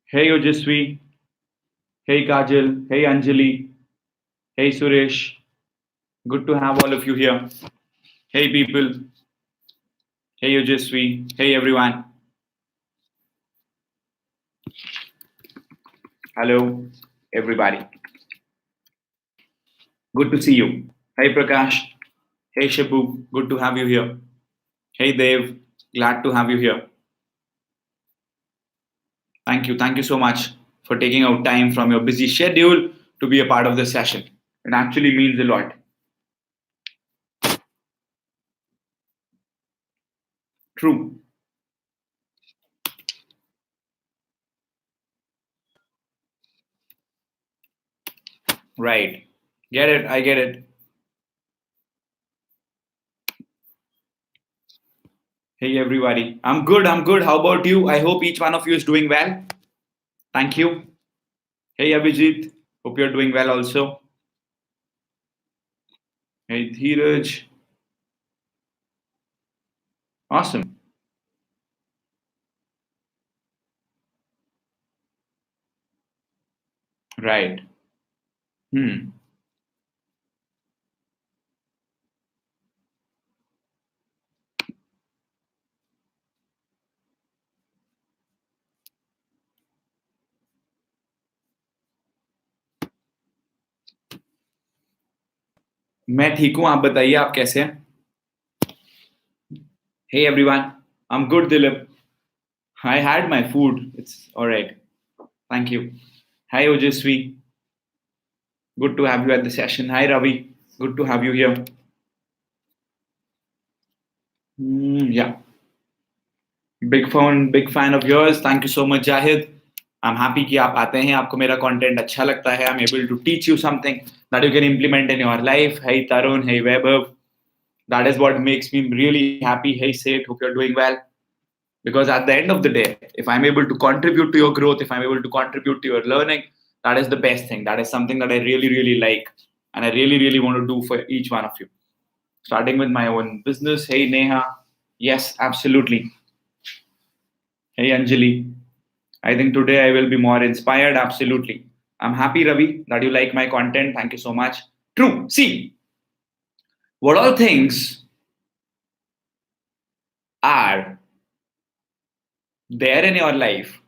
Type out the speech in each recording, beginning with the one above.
Hey Ojasvi, hey Kajal, hey Anjali, hey Suresh. Good to have all of you here. Hey people, hey Ojasvi, hey everyone. Hello everybody. Good to see you. Hey Prakash, hey Shabu, good to have you here. Hey Dev, glad to have you here. Thank you so much for taking out time from your busy schedule to be a part of this session. It actually means a lot. True, right. Get it, I get it. Hey everybody. I'm good. How about you? I hope each one of you is doing well. Thank you. Hey Abhijit. Hope you're doing well also. Hey Dheeraj. Awesome. Right. Hmm. मैं ठीक हूँ आप बताइए आप कैसे हैं Hey everyone. I'm good Dilip. I had my food. It's all right. Thank you. Hi Ojasvi. Good to have you at the session. Hi Ravi. Good to have you here. Yeah. Big fan of yours. Thank you so much, Jahid. I'm happy कि आप आते हैं आपको मेरा content अच्छा लगता है I'm able to teach you something that you can implement in your life. Hey Tarun, hey Vaibhav. That is what makes me really happy. Hey Seth, hope you're doing well. Because at the end of the day, if I'm able to contribute to your growth, if I'm able to contribute to your learning, that is the best thing. That is something that I really like and I really want to do for each one of you. Starting with my own business. Hey Neha. Yes, absolutely. Hey Anjali. I think today I will be more inspired. Absolutely. I'm happy, Ravi, that you like my content. Thank you so much. True. See, what all things are there in your life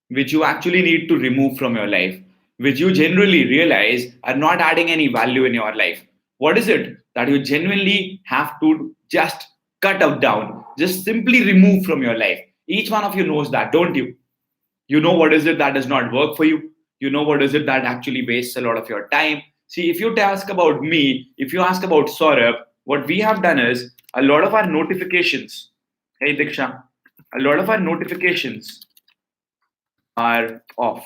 which you actually need to remove from your life, which you generally realize are not adding any value in your life? What is it that you genuinely have to just cut out down, just simply remove from your life? Each one of you knows that, don't you? You know what is it that does not work for you. You know what is it that actually wastes a lot of your time. See, if you ask about me, if you ask about Saurabh, what we have done is a lot of our notifications. Hey Diksha, a lot of our notifications are off.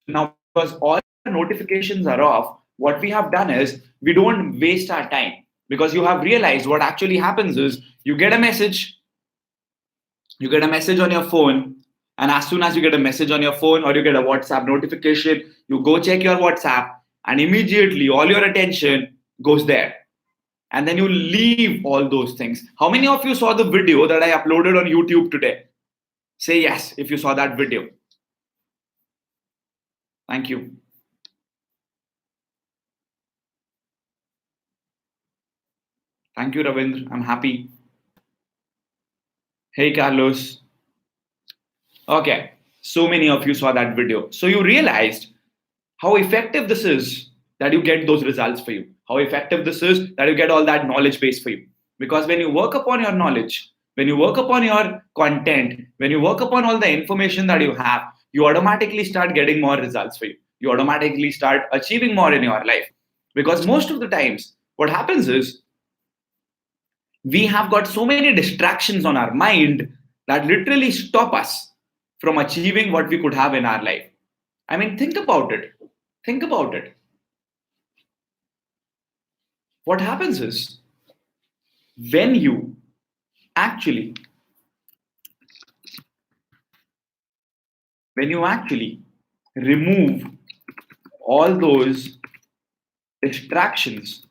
Now, because all our notifications are off, what we have done is we don't waste our time, because you have realized what actually happens is you get a message on your phone, and as soon as you get a message on your phone or you get a WhatsApp notification, you go check your WhatsApp, and immediately all your attention goes there, and then you leave all those things. How many of you saw the video that I uploaded on YouTube today? Say yes if you saw that video. Thank you. Thank you, Ravindra. I'm happy. Hey Carlos. Okay, so many of you saw that video. So you realized how effective this is, that you get those results for you. How effective this is that you get all that knowledge base for you. Because when you work upon your knowledge, when you work upon your content, when you work upon all the information that you have, you automatically start getting more results for you. You automatically start achieving more in your life. Because most of the times, what happens is we have got so many distractions on our mind that literally stop us from achieving what we could have in our life. I mean, think about it. Think about it. What happens is when you actually when you remove all those distractions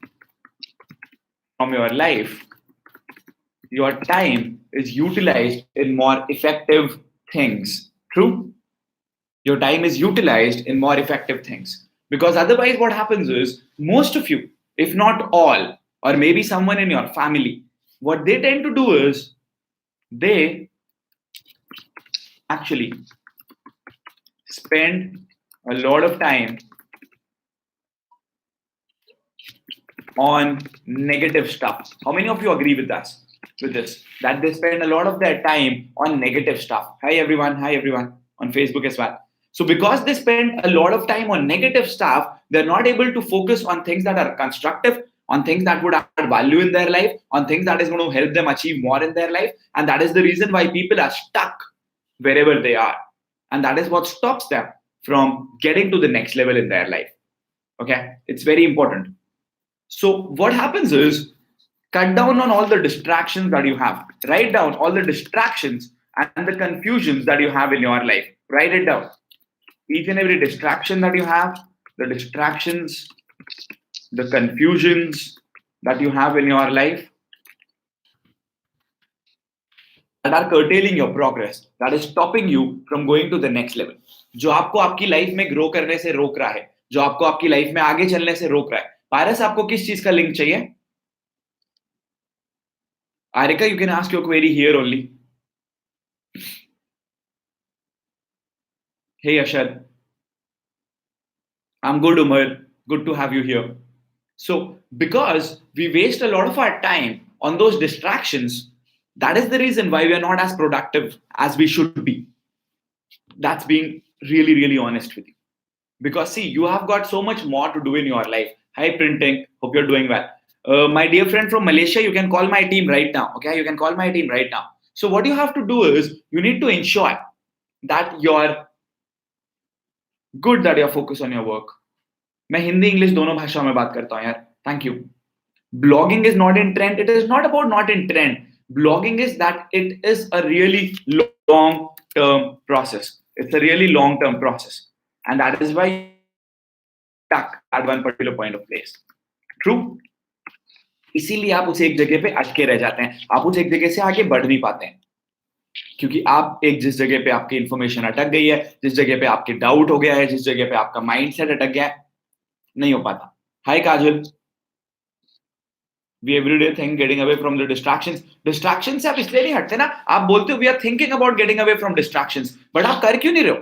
from your life, your time is utilized in more effective things. True? Your time is utilized in more effective things. Because otherwise, what happens is most of you, if not all, or maybe someone in your family, what they tend to do is they actually spend a lot of time on negative stuff. How many of you agree with us with this? That they spend a lot of their time on negative stuff. Hi everyone on Facebook as well. So because they spend a lot of time on negative stuff, they're not able to focus on things that are constructive, on things that would add value in their life, on things that is going to help them achieve more in their life. And that is the reason why people are stuck wherever they are. And that is what stops them from getting to the next level in their life. Okay, it's very important. So what happens is cut down on all the distractions that you have. Write down all the distractions and the confusions that you have in your life. Write it down. Each and every distraction that you have, the distractions, the confusions that you have in your life that are curtailing your progress, that is stopping you from going to the next level. जो आपको आपकी life में grow करने से रोक रहा है, जो आपको आपकी लाइफ में आगे चलने से रोक रहा है. पारस, आपको किस चीज का लिंक चाहिए? Arika, you can ask your query here only. Hey Ashad, I'm good, Umar. Good to have you here. So, because we waste a lot of our time on those distractions, that is the reason why we are not as productive as we should be. That's being really, really honest with you. Because, see, you have got so much more to do in your life. Hi, Printing. Hope you're doing well. My dear friend from Malaysia, you can call my team right now. Okay, you can call my team right now. So, what you have to do is you need to ensure that you're good, that you're focused on your work. मैं Hindi English दोनों भाषाओं में बात करता हूँ यार. Thank you. Blogging is not in trend. It is not about not in trend. Blogging is that it is a really long term process. It's a really long term process. And that is why you're stuck at one particular point of place. True? इसीलिए आप उस एक जगह पे अटके रह जाते हैं. आप उस एक जगह से आगे बढ़ नहीं पाते हैं. क्योंकि आप एक जिस जगह पे आपकी इंफॉर्मेशन अटक गई है, जिस जगह पे आपके डाउट हो गया है, जिस जगह पे आपका माइंडसेट अटक गया है, नहीं हो पाता. हाय काजल. We everyday think getting away from the distractions. Distractions से आप इसलिए नहीं हटते ना. आप बोलते हो we are thinking about getting away from distractions, but आप कर क्यों नहीं रहे हो?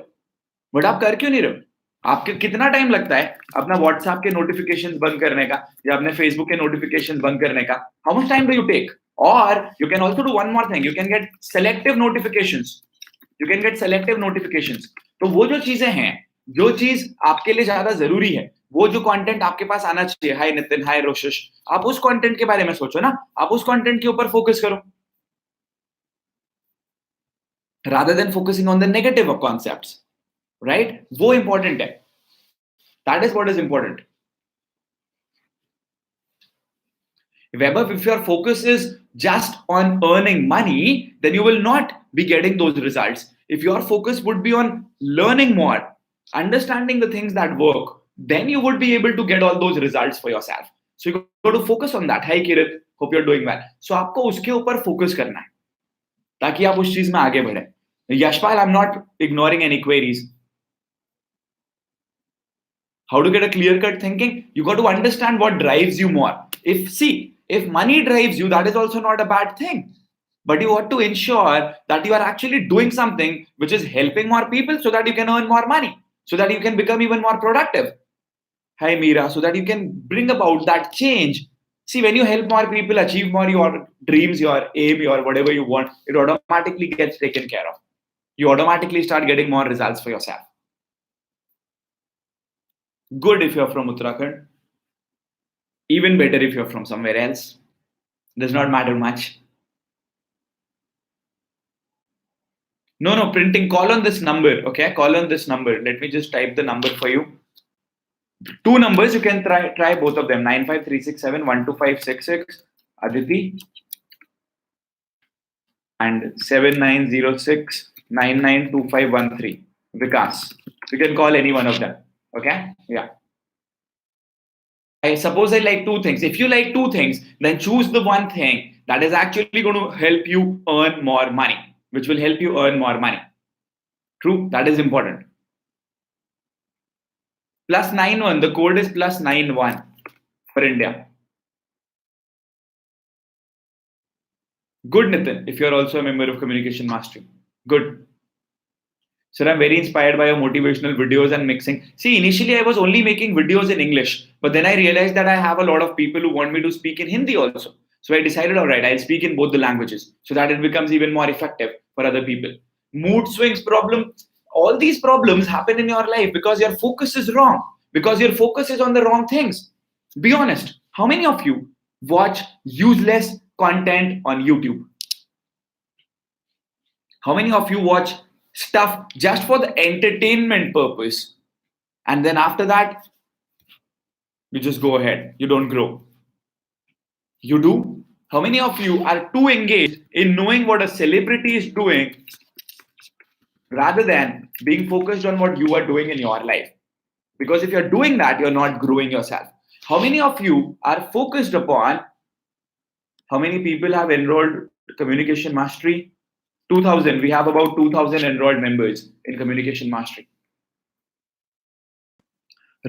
But आप कर क्यों नहीं रहे हो? आपके कितना टाइम लगता है अपना WhatsApp के नोटिफिकेशंस बंद करने का या अपने Facebook के नोटिफिकेशंस बंद करने का? How much time do you take? Or you can also do one more thing. You can get selective notifications. You can get selective notifications. तो वो जो चीजें हैं, जो चीज आपके लिए ज्यादा जरूरी है, वो जो कंटेंट आपके पास आना चाहिए. हाय नितिन, हाय रोशिश. आप उस कंटेंट के बारे में सोचो ना. आप उस कंटेंट के ऊपर फोकस करो rather than focusing on the negative of concepts. Right? वो important है. That is what is important. If your focus is just on earning money, then you will not be getting those results. If your focus would be on learning more, understanding the things that work, then you would be able to get all those results for yourself. So you got to focus on that. Hi Kirit, hope you're doing well. So आपको उसके ऊपर focus करना है ताकि आप उस चीज में आगे बढ़े. Yashpal, I'm not ignoring any queries. How to get a clear-cut thinking? You got to understand what drives you more. If money drives you, that is also not a bad thing. But you have to ensure that you are actually doing something which is helping more people so that you can earn more money, so that you can become even more productive. Hi Meera, so that you can bring about that change. See, when you help more people achieve more your dreams, your aim, your whatever you want, it automatically gets taken care of. You automatically start getting more results for yourself. Good if you're from Uttarakhand. Even better if you're from somewhere else. Does not matter much. No, Printing, call on this number. Okay, call on this number. Let me just type the number for you. Two numbers, you can try both of them. 95367 Aditi, and 7906992513 Vikas. You can call any one of them. Okay? Yeah. I suppose I like two things. If you like two things, then choose the one thing that is actually going to help you earn more money, which will help you earn more money. True, that is important. +91, the code is +91 for India. Good, Nitin, if you're also a member of Communication Mastery. Good. Sir, I'm very inspired by your motivational videos and mixing. See, initially I was only making videos in English, but then I realized that I have a lot of people who want me to speak in Hindi also. So I decided, all right, I'll speak in both the languages so that it becomes even more effective for other people. Mood swings problem, all these problems happen in your life because your focus is wrong, because your focus is on the wrong things. Be honest. How many of you watch useless content on YouTube? How many of you watch stuff just for the entertainment purpose? And then after that, you just go ahead. You don't grow. You do? How many of you are too engaged in knowing what a celebrity is doing rather than being focused on what you are doing in your life? Because if you're doing that, you're not growing yourself. How many of you are focused upon how many people have enrolled Communication Mastery? 2000. We have about 2000 enrolled members in Communication Mastery.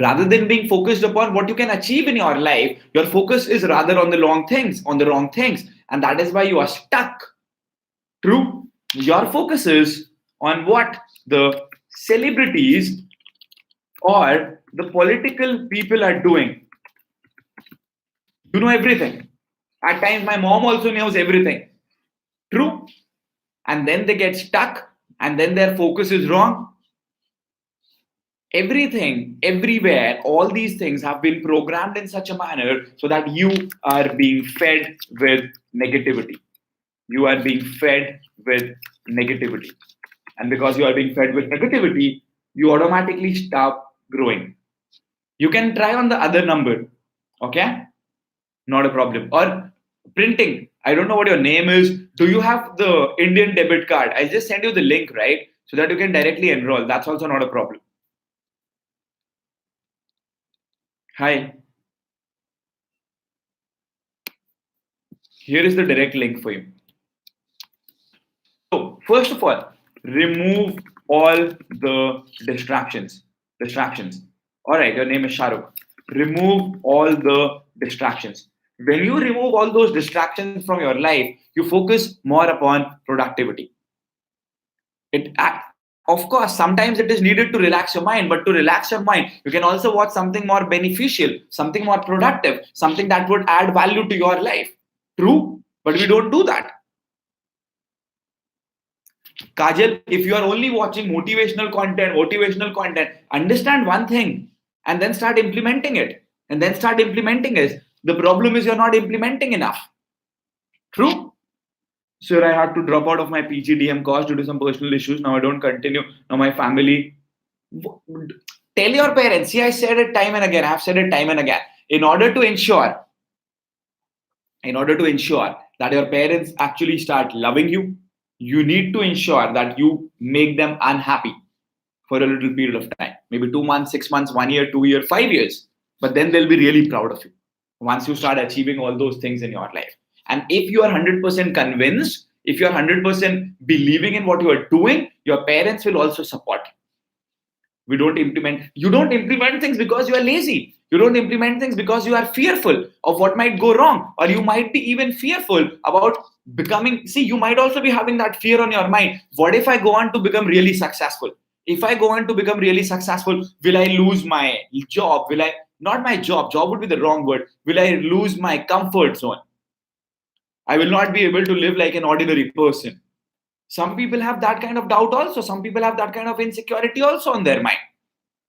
Rather than being focused upon what you can achieve in your life, your focus is rather on the wrong things, and that is why you are stuck. True, your focus is on what the celebrities or the political people are doing. You know everything. At times, my mom also knows everything. True, and then they get stuck, and then their focus is wrong. Everything, everywhere, all these things have been programmed in such a manner so that you are being fed with negativity. You are being fed with negativity. And because you are being fed with negativity, you automatically stop growing. You can try on the other number, okay? Not a problem. Or printing. I don't know what your name is. Do you have the Indian debit card? I just sent you the link, right? So that you can directly enroll. That's also not a problem. Hi. Here is the direct link for you. So, first of all, remove all the distractions. Distractions. All right, your name is Shahrukh. Remove all the distractions. When you remove all those distractions from your life, you focus more upon productivity. Of course, sometimes it is needed to relax your mind, but to relax your mind, you can also watch something more beneficial, something more productive, something that would add value to your life. True, but we don't do that. Kajal, if you are only watching motivational content, understand one thing and then start implementing it. And then start implementing it. The problem is you're not implementing enough. True? Sir, I had to drop out of my PGDM course due to some personal issues. Now I don't continue. Now my family. Tell your parents. See, I said it time and again. I've said it time and again. In order to ensure that your parents actually start loving you, you need to ensure that you make them unhappy for a little period of time, maybe 2 months, 6 months, 1 year, 2 year, 5 years. But then they'll be really proud of you once you start achieving all those things in your life. And if you are 100% convinced, if you're 100% believing in what you are doing, your parents will also support you don't implement things because you are lazy. You don't implement things because you are fearful of what might go wrong, or you might be even fearful about becoming. See, you might also be having that fear on your mind. What if I go on to become really successful? If I go on to become really successful, will I lose my job? Will I not my job would be the wrong word. Will I lose my comfort zone? I will not be able to live like an ordinary person. Some people have that kind of doubt also. Some people have that kind of insecurity also on their mind.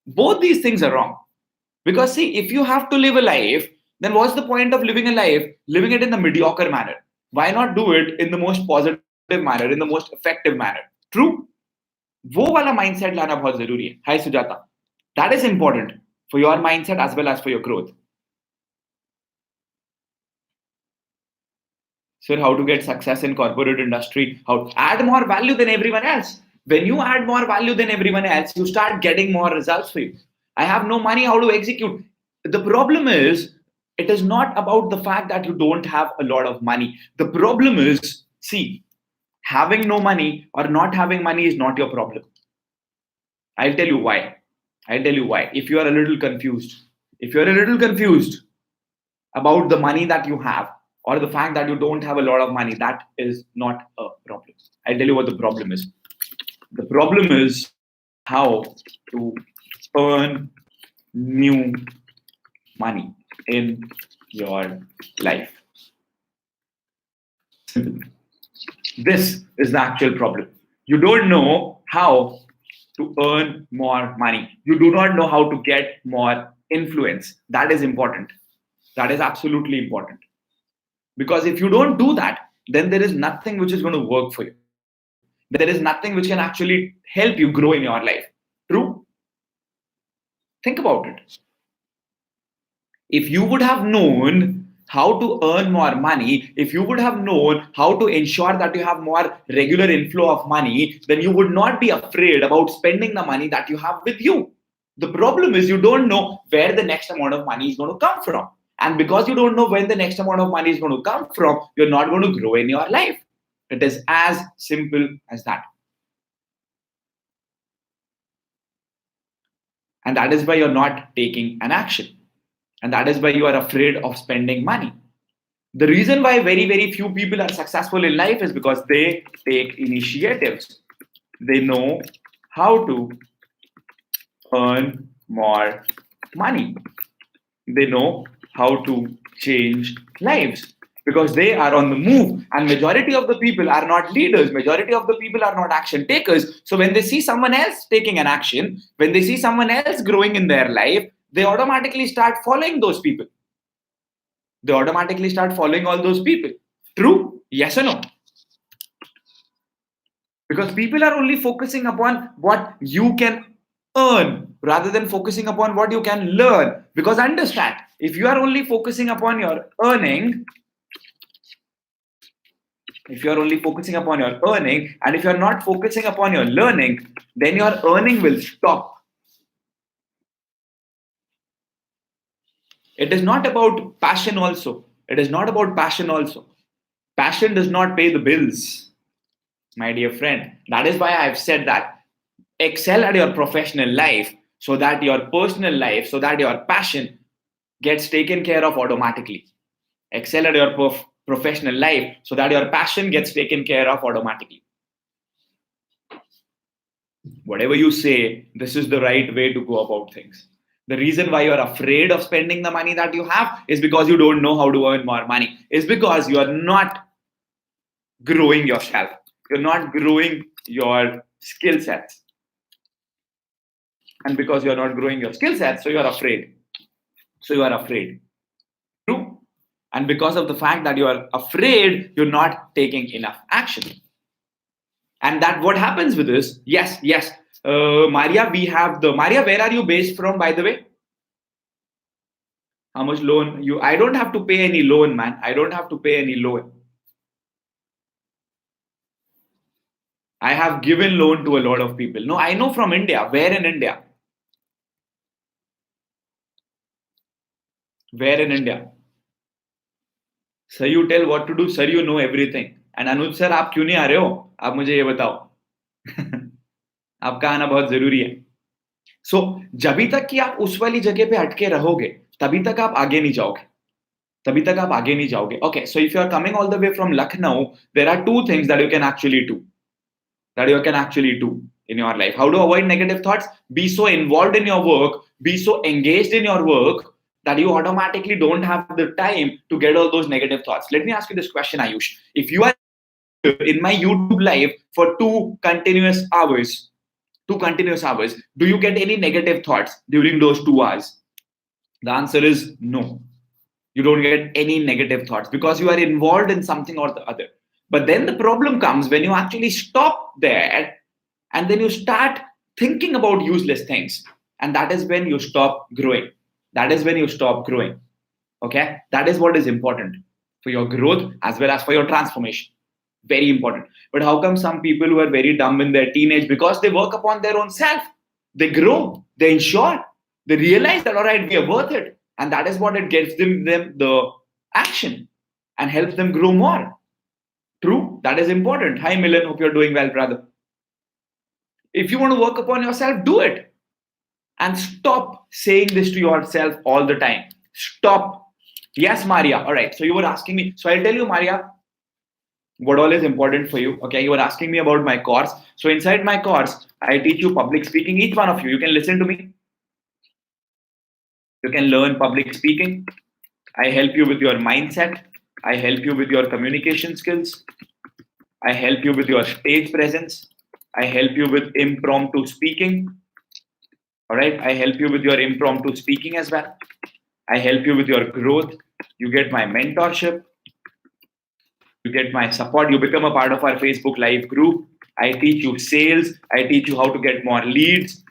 Both these things are wrong. Because see, if you have to live a life, then what's the point of living a life, living it in the mediocre manner? Why not do it in the most positive manner, in the most effective manner? True? वो वाला mindset लाना बहुत जरूरी है. Hi Sujata. That is important for your mindset as well as for your growth. Sir, how to get success in corporate industry? How to add more value than everyone else? When you add more value than everyone else, you start getting more results for you. I have no money, how to execute? The problem is, it is not about the fact that you don't have a lot of money. The problem is, see, having no money or not having money is not your problem. I'll tell you why. I'll tell you why. If you are a little confused, if you're a little confused about the money that you have, or the fact that you don't have a lot of money, that is not a problem. I'll tell you what the problem is. The problem is how to earn new money in your life. Simple. This is the actual problem. You don't know how to earn more money. You do not know how to get more influence. That is important. That is absolutely important. Because if you don't do that, then there is nothing which is going to work for you. Then there is nothing which can actually help you grow in your life. True? Think about it. If you would have known how to earn more money, if you would have known how to ensure that you have more regular inflow of money, then you would not be afraid about spending the money that you have with you. The problem is you don't know where the next amount of money is going to come from. And because you don't know when the next amount of money is going to come from, you're not going to grow in your life. It is as simple as that. And that is why you're not taking an action. And that is why you are afraid of spending money. The reason why very few people are successful in life is because they take initiatives. They know how to earn more money. They know how to change lives because they are on the move, and majority of the people are not leaders, majority of the people are not action takers. So when they see someone else taking an action, when they see someone else growing in their life, they automatically start following those people. They automatically start following all those people. True? Yes or no? Because people are only focusing upon what you can earn rather than focusing upon what you can learn. Because understand, if you are only focusing upon your earning, if you are only focusing upon your earning, and if you are not focusing upon your learning, then your earning will stop. It is not about passion also. It is not about passion also. Passion does not pay the bills, my dear friend. That is why I've said that excel at your professional life so that your personal life, so that your passion gets taken care of automatically. Excel at your professional life so that your passion gets taken care of automatically. Whatever you say, this is the right way to go about things. The reason why you're afraid of spending the money that you have is because you don't know how to earn more money. It's because you're not growing yourself. You're not growing your skill sets. And because you're not growing your skill sets, so you're afraid. So you are afraid. True? And because of the fact that you are afraid, you're not taking enough action. And that what happens with this? Yes. Maria, we have the Maria. Where are you based from, by the way? How much loan you? I don't have to pay any loan, man. I don't have to pay any loan. I have given loan to a lot of people. No, I know from India. Where in India? Where in India? Sir, you tell what to do. Sir, you know everything. And Anuj sir, आप क्यों नहीं आ रहे हो? आप मुझे ये बताओ. आपका आना बहुत जरूरी है. So, जब तक कि आप उस वाली जगह पे अटके रहोगे, तभी तक आप आगे नहीं जाओगे. तभी तक आप आगे नहीं जाओगे. Okay, so if you are coming all the way from Lucknow, there are two things that you can actually do. In your life. How to avoid negative thoughts? Be so involved in your work, be so engaged in your work that you automatically don't have the time to get all those negative thoughts. Let me ask you this question, Ayush. If you are in my YouTube live for two continuous hours, do you get any negative thoughts during those 2 hours? The answer is no. You don't get any negative thoughts because you are involved in something or the other. But then the problem comes when you actually stop there and then you start thinking about useless things. And that is when you stop growing. Okay? That is what is important for your growth as well as for your transformation. Very important. But how come some people who are very dumb in their teenage, because they work upon their own self, they grow, they ensure, they realize that, all right, we are worth it. And that is what it gives them the action and helps them grow more. True? That is important. Hi, Milan. Hope you're doing well, brother. If you want to work upon yourself, do it. And stop saying this to yourself all the time. Stop. Yes, Maria. All right. So you were asking me. So I'll tell you, Maria, what all is important for you. Okay. You were asking me about my course. So inside my course, I teach you public speaking. Each one of you can listen to me. You can learn public speaking. I help you with your mindset. I help you with your communication skills. I help you with your stage presence. I help you with impromptu speaking. All right. I help you with your impromptu speaking as well. I help you with your growth. You get my mentorship. You get my support. You become a part of our Facebook Live group. I teach you sales. I teach you how to get more leads.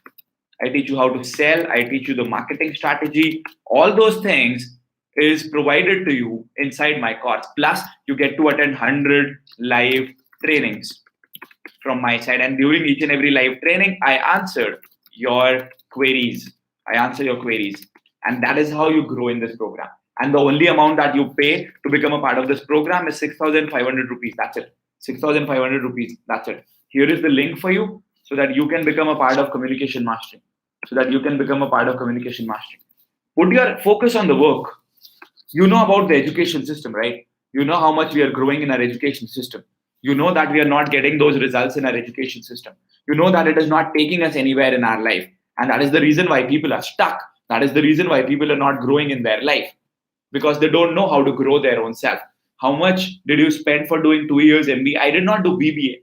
I teach you how to sell. I teach you the marketing strategy. All those things is provided to you inside my course. Plus, you get to attend 100 live trainings from my side. And during each and every live training, I answer your queries. I answer your queries. And that is how you grow in this program. And the only amount that you pay to become a part of this program is 6,500 rupees. That's it. 6,500 rupees. That's it. Here is the link for you so that you can become a part of communication mastery. So that you can become a part of communication mastery. Put your focus on the work. You know about the education system, right? You know how much we are growing in our education system. You know that we are not getting those results in our education system. You know that it is not taking us anywhere in our life. And that is the reason why people are stuck. That is the reason why people are not growing in their life because they don't know how to grow their own self. How much did you spend for doing 2 years MBA? I did not do BBA.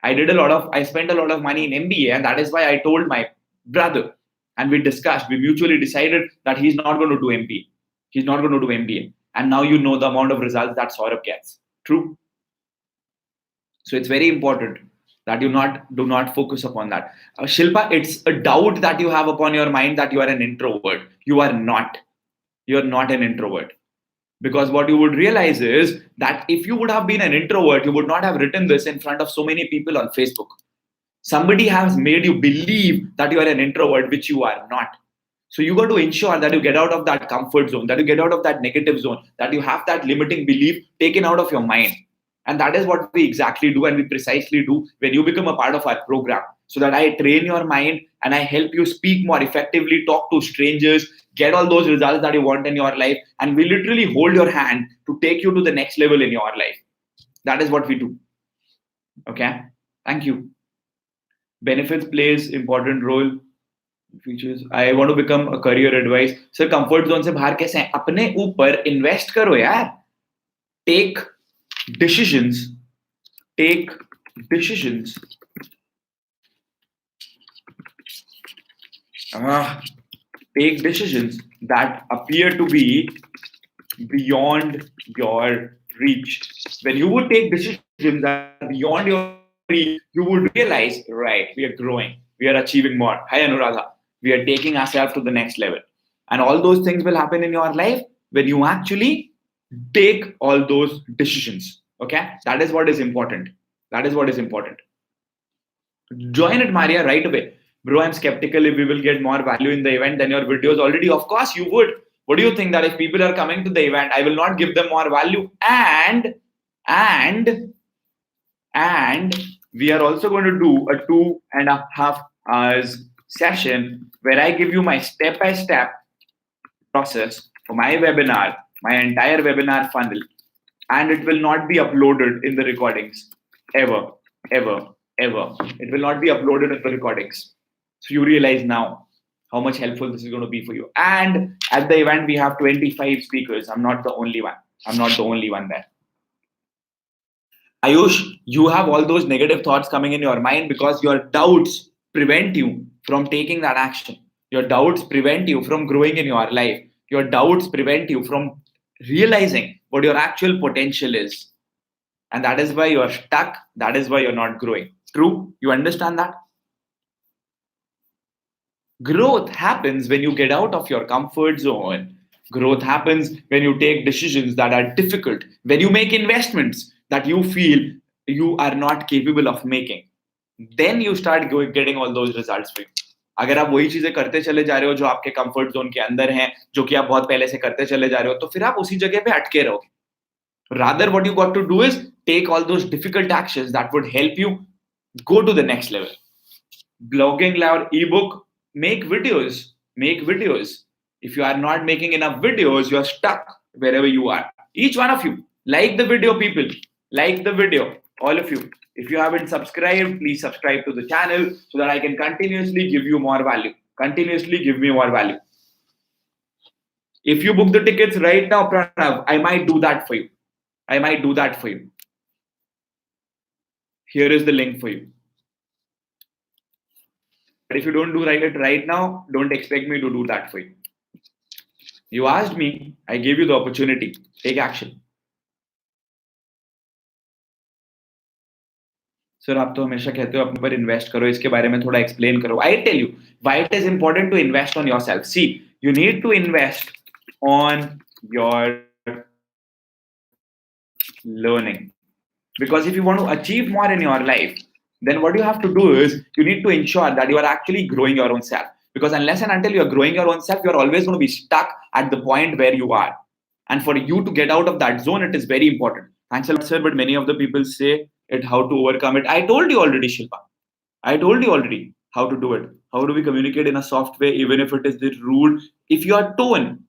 I spent a lot of money in MBA, and that is why I told my brother and we discussed, we mutually decided that he's not going to do MBA. He's not going to do MBA. And now you know the amount of results that Saurabh gets. True. So it's very important that you do not focus upon that. Shilpa, it's a doubt that you have upon your mind that you are an introvert. You are not. You're not an introvert. Because what you would realize is that if you would have been an introvert, you would not have written this in front of so many people on Facebook. Somebody has made you believe that you are an introvert, which you are not. So you got to ensure that you get out of that comfort zone, that you get out of that negative zone, that you have that limiting belief taken out of your mind. And that is what we exactly do and we precisely do when you become a part of our program. So that I train your mind and I help you speak more effectively, talk to strangers, get all those results that you want in your life. And we literally hold your hand to take you to the next level in your life. That is what we do. Okay. Thank you. Benefits plays important role. Features. I want to become a career advice. Sir, comfort zone से बाहर कैसे हैं? अपने ऊपर invest करो यार. Take decisions. Take decisions. Take decisions that appear to be beyond your reach. When you would take decisions that are beyond your reach, you would realize, right, we are growing, we are achieving more. Hi, Anuradha. We are taking ourselves to the next level. And all those things will happen in your life when you actually take all those decisions. Okay? That is what is important. That is what is important. Join it, Maria, right away. Bro, I'm skeptical if we will get more value in the event than your videos already. Of course, you would. What do you think that if people are coming to the event, I will not give them more value? And we are also going to do a 2.5 hours session where I give you my step-by-step process for my webinar, my entire webinar funnel, and it will not be uploaded in the recordings ever. It will not be uploaded in the recordings. So you realize now how much helpful this is going to be for you. And at the event, we have 25 speakers. I'm not the only one. I'm not the only one there. Ayush, you have all those negative thoughts coming in your mind because your doubts prevent you from taking that action. Your doubts prevent you from growing in your life. Your doubts prevent you from realizing what your actual potential is. And that is why you're stuck. That is why you're not growing. True? You understand that? Growth happens when you get out of your comfort zone. Growth happens when you take decisions that are difficult, when you make investments that you feel you are not capable of making. Then you start getting all those results for you. अगर आप वही चीजें करते चले जा रहे हो जो आपके कंफर्ट जोन के अंदर हैं, जो कि आप बहुत पहले से करते चले जा रहे हो, तो फिर आप उसी जगह पे अटके रहोगे. Rather, what you got to do is take all those difficult actions that would help you go to the next level. blogging loud ebook, make videos. Make videos. If you are not making enough videos, you are stuck wherever you are. Each one of you, like the video, people. Like the video, all of you. If you haven't subscribed, please subscribe to the channel so that I can continuously give you more value. Continuously give me more value. If you book the tickets right now, Pranav, I might do that for you. I might do that for you. Here is the link for you. But if you don't do it right now, don't expect me to do that for you. You asked me, I gave you the opportunity. Take action. Sir आप तो हमेशा कहते हो अपने पर invest करो, इसके बारे में थोड़ा एक्सप्लेन करो. I tell you why it is important to invest on yourself. See you need to invest on your learning, because if you want to achieve more in your life, then what you have to do is you need to ensure that you are actually growing your own self, because unless and until you are growing your own self, you are always going to be stuck at the point where you are. And for you to get out of that zone, it is very important. Thanks a lot, sir, but many of the people say it how to overcome it. I told you already, Shilpa. I told you already how to do it. How do we communicate in a soft way, even if it is rude? If your tone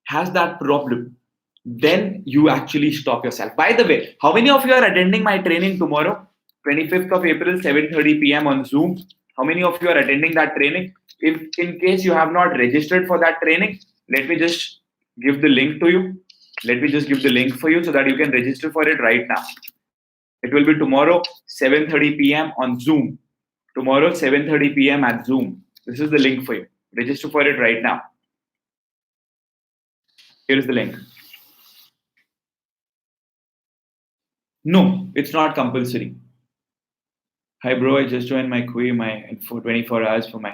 has that problem, then you actually stop yourself. By the way, how many of you are attending my training tomorrow, 25th of April, 7:30 p.m. on Zoom? How many of you are attending that training? If in case you have not registered for that training, let me just give the link to you. Let me just give the link for you so that you can register for it right now. It will be tomorrow, 7:30 p.m. on Zoom. Tomorrow, 7:30 p.m. at Zoom. This is the link for you. Register for it right now. Here is the link. No, it's not compulsory. Hi, bro. I just joined my queue for 24 hours for my.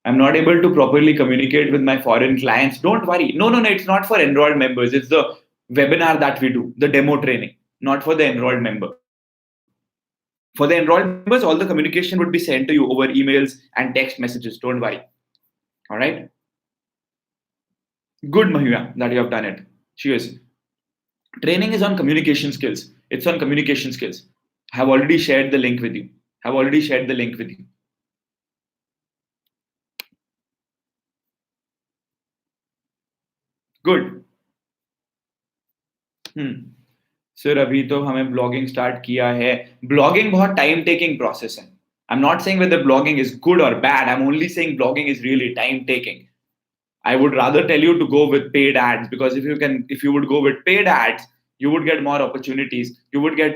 I'm not able to properly communicate with my foreign clients. Don't worry. No. It's not for enrolled members. It's the webinar that we do, the demo training, not for the enrolled member. For the enrolled members, all the communication would be sent to you over emails and text messages. Don't worry. All right. Good, Mahua, that you have done it. Cheers. Training is on communication skills. It's on communication skills. I have already shared the link with you. Good. Sir अभी तो हमें blogging start किया है. Blogging बहुत time taking process है. I am not saying whether blogging is good or bad. I'm only saying blogging is really time taking. I would rather tell you to go with paid ads, because if you would go with paid ads, you would get more opportunities. You would get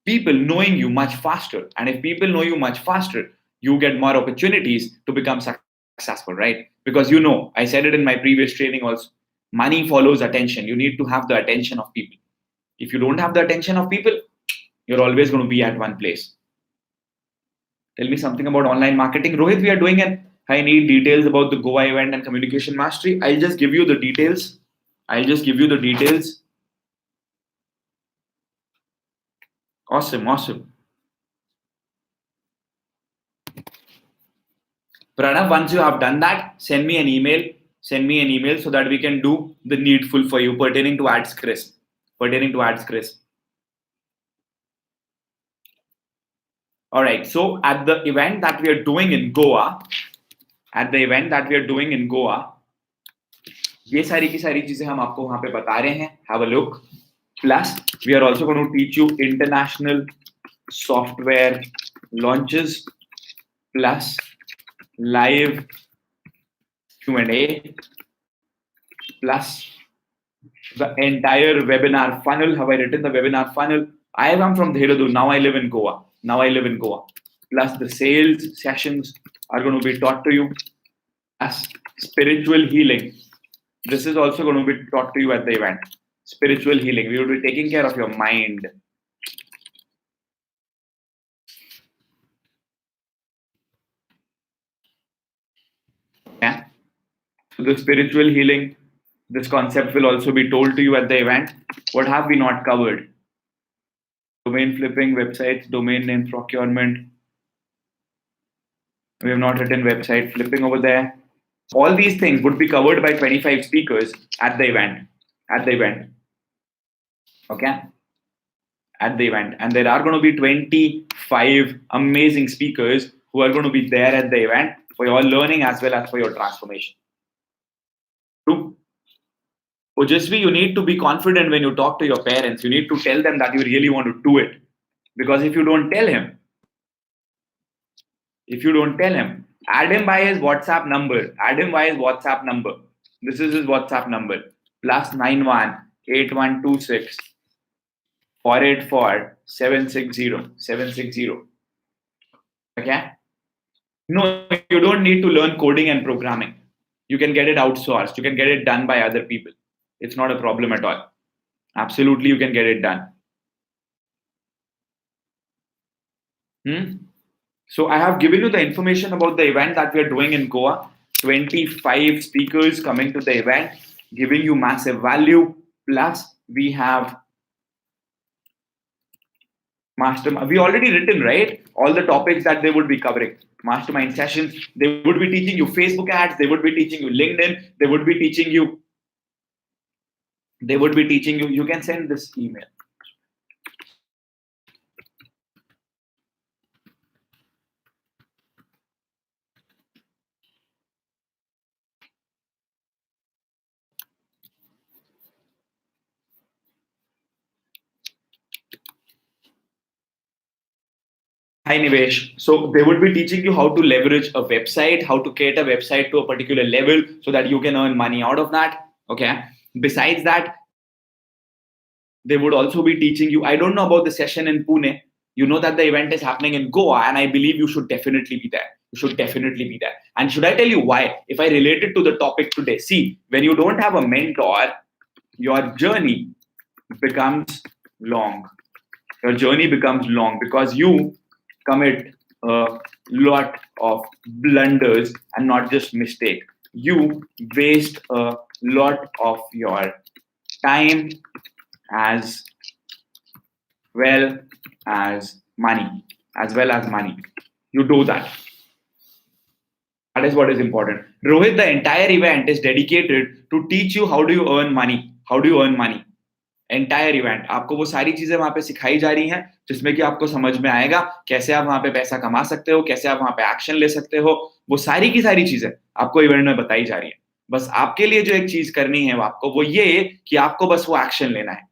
people knowing you much faster. And if people know you much faster, you get more opportunities to become successful, right? Because I said it in my previous training also. Money follows attention. You need to have the attention of people. If you don't have the attention of people, you're always going to be at one place. Tell me something about online marketing. Rohit, we are doing an I need details about the Goa event and communication mastery. I'll just give you the details. Awesome. Pranav, once you have done that, send me an email so that we can do the needful for you pertaining to ads crisp. All right. So at the event that we are doing in Goa, ये सारी की सारी चीजें हम आपको वहां पे बता रहे हैं. Have a look. Plus, we are also going to teach you international software launches, plus live Q&A, plus the entire webinar funnel. Have I written the webinar funnel? I am from Dehradun. Now I live in Goa. Plus the sales sessions are going to be taught to you. As spiritual healing. This is also going to be taught to you at the event. Spiritual healing. We will be taking care of your mind. Yeah. So the spiritual healing, this concept will also be told to you at the event. What have we not covered? Domain flipping, websites, domain name procurement. We have not written website flipping over there. All these things would be covered by 25 speakers at the event. Okay? At the event. And there are going to be 25 amazing speakers who are going to be there at the event for your learning as well as for your transformation. True. Ojasvi, you need to be confident when you talk to your parents. You need to tell them that you really want to do it. Because if you don't tell him, add him by his WhatsApp number. Add him by his WhatsApp number. This is his WhatsApp number. +91 8126 484 760. Okay? No, you don't need to learn coding and programming. You can get it outsourced. You can get it done by other people. It's not a problem at all. Absolutely, you can get it done. So I have given you the information about the event that we are doing in Goa. 25 speakers coming to the event, giving you massive value. Plus, we have mastermind. We already written, right? All the topics that they would be covering. Mastermind sessions. They would be teaching you Facebook ads. They would be teaching you LinkedIn. They would be teaching you. You can send this email. Hi Nivesh. So they would be teaching you how to leverage a website, how to create a website to a particular level so that you can earn money out of that. Okay. Besides that, they would also be teaching you. I don't know about the session in Pune. You know that the event is happening in Goa, and I believe you should definitely be there. You should definitely be there. And should I tell you why? If I relate it to the topic today, see, when you don't have a mentor, your journey becomes long. Your journey becomes long because you commit a lot of blunders and not just mistake. You waste a lot of your time as well as money. You do that. That is what is important. Rohit, the entire event is dedicated to teach you how do you earn money. Entire event आपको वो सारी चीजें वहां पे सिखाई जा रही हैं जिसमें कि आपको समझ में आएगा कैसे आप वहां पे पैसा कमा सकते हो, कैसे आप वहां पे एक्शन ले सकते हो. वो सारी की सारी चीजें आपको इवेंट में बताई जा रही है. बस आपके लिए जो एक चीज करनी है आपको वो ये कि आपको बस वो एक्शन लेना है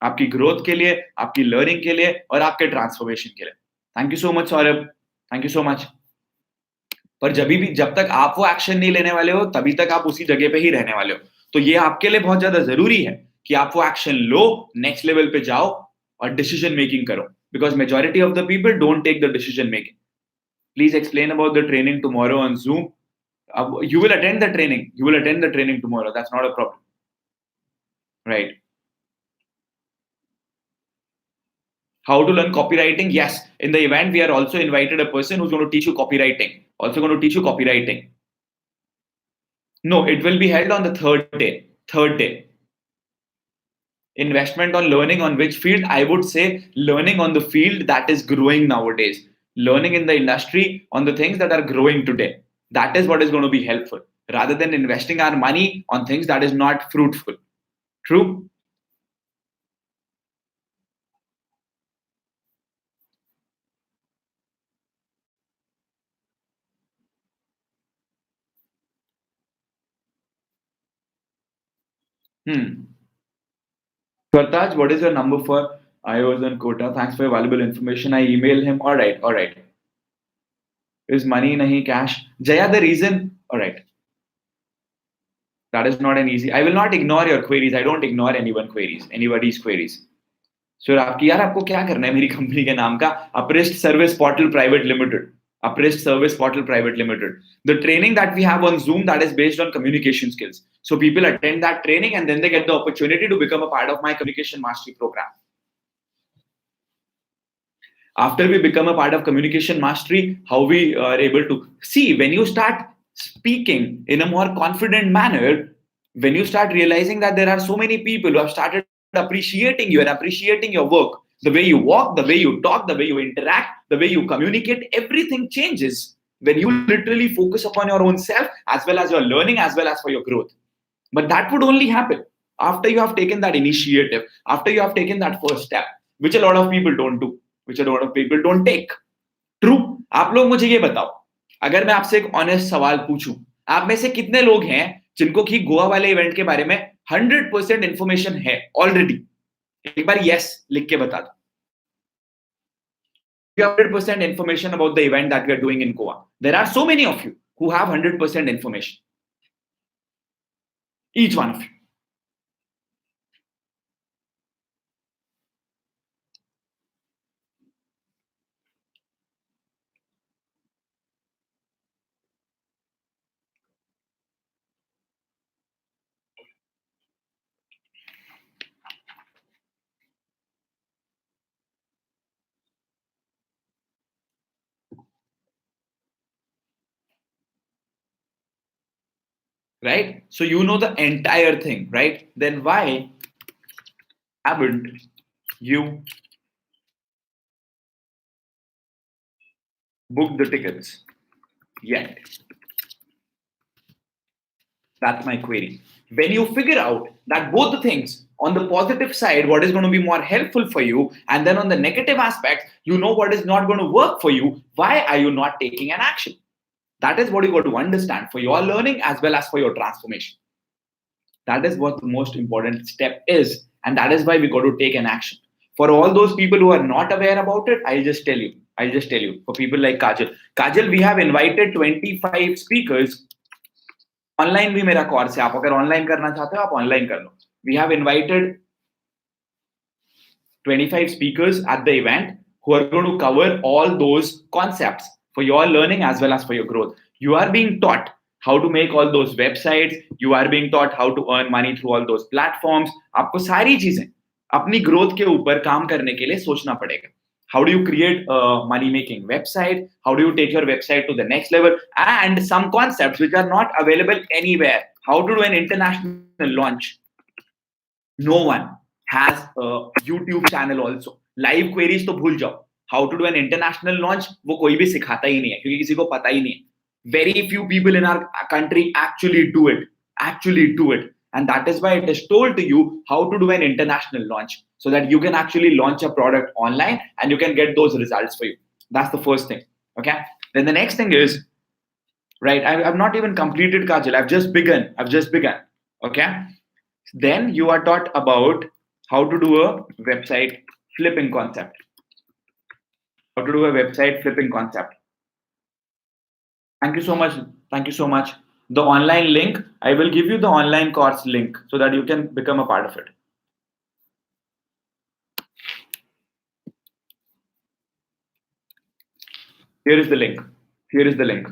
आपकी ग्रोथ के लिए, आपकी लर्निंग के लिए और आपके ट्रांसफॉर्मेशन के लिए. Thank you so much Saurabh, thank you so much. पर जब तक आप वो एक्शन नहीं लेने वाले हो तभी तक आप उसी जगह पे ही रहने वाले हो. तो ये आपके लिए बहुत ज्यादा जरूरी है कि आप वो एक्शन लो, नेक्स्ट लेवल पे जाओ और डिसीजन मेकिंग करो. Because majority of the people don't take the decision making. Please explain about the training tomorrow on Zoom. You will attend the training tomorrow. That's not a problem, right? How to learn copywriting? Yes, in the event we are also invited a person who's going to teach you copywriting. No, it will be held on the third day. Investment on learning on which field? I would say learning on the field that is growing nowadays. Learning in the industry on the things that are growing today. That is what is going to be helpful rather than investing our money on things that is not fruitful. True? Kartaj, what is your number for iOS and Quota? Thanks for your valuable information. I email him. All right. Is money nahi cash? Jaya, the reason. All right. That is not an easy. I will not ignore your queries. I don't ignore anybody's queries. So आपकी यार आपको क्या करना है मेरी company के नाम का Apprest Service Portal Private Limited. The training that we have on Zoom that is based on communication skills. So people attend that training and then they get the opportunity to become a part of my communication mastery program. After we become a part of communication mastery, how we are able to see when you start speaking in a more confident manner, when you start realizing that there are so many people who have started appreciating you and appreciating your work, the way you walk, the way you talk, the way you interact, the way you communicate, everything changes when you literally focus upon your own self as well as your learning as well as for your growth. But that would only happen after you have taken that initiative, after you have taken that first step, which a lot of people don't do, which a lot of people don't take. True, आप लोग मुझे ये बताओ, अगर मैं आपसे एक honest सवाल पूछूं, आप में से कितने लोग हैं जिनको कि गोवा वाले इवेंट के बारे में 100% इंफॉर्मेशन है ऑलरेडी? एक बार यस लिख के बता दो. You have 100% information about the event that we are doing in Goa. There are so many of you who have 100% information. Each one of you. Right? So you know the entire thing, right? Then why haven't you booked the tickets yet? That's my query. When you figure out that both the things, on the positive side, what is going to be more helpful for you, and then on the negative aspect, you know what is not going to work for you, why are you not taking an action? That is what you got to understand for your learning as well as for your transformation. That is what the most important step is. And that is why we got to take an action. For all those people who are not aware about it, I'll just tell you. I'll just tell you. For people like Kajal. Kajal, we have invited 25 speakers. Online भी मेरा course है. आप अगर online करना चाहते हो, आप online कर लो. We have invited 25 speakers at the event who are going to cover all those concepts for your learning as well as for your growth. You are being taught how to make all those websites. You are being taught how to earn money through all those platforms. आपको सारी चीजें अपनी growth के ऊपर काम करने के लिए सोचना पड़ेगा. How do you create a money making website? How do you take your website to the next level? And some concepts which are not available anywhere. How to do an international launch? No one has a YouTube channel also. Live queries तो भूल जाओ. How to do an international launch वो कोई भी सिखाता ही नहीं है क्योंकि किसी को पता ही नहीं है. Very few people in our country actually do it. Actually do it. And that is why it is told to you how to do an international launch so that you can actually launch a product online and you can get those results for you. That's the first thing. Okay. Then the next thing is, right, I've not even completed Kajal. I've just begun. Okay. Then you are taught about how to do a website flipping concept. How to do a website flipping concept. Thank you so much. Thank you so much. The online link, I will give you the online course link so that you can become a part of it. Here is the link. Here is the link.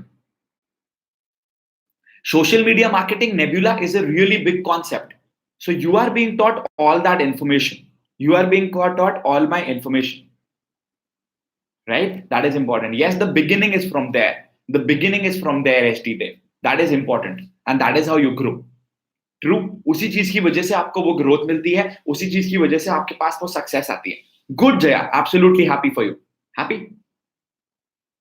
Social media marketing nebula is a really big concept. So you are being taught all that information. You are being taught all my information. Right? That is important. Yes, the beginning is from there. The beginning is from there, SD Dev. That is important. And that is how you grow. True. उसी चीज की वजह से आपको वो growth मिलती है, उसी चीज की वजह से आपके पास वो सक्सेस आती है. Good, Jaya. Absolutely happy for you. Happy?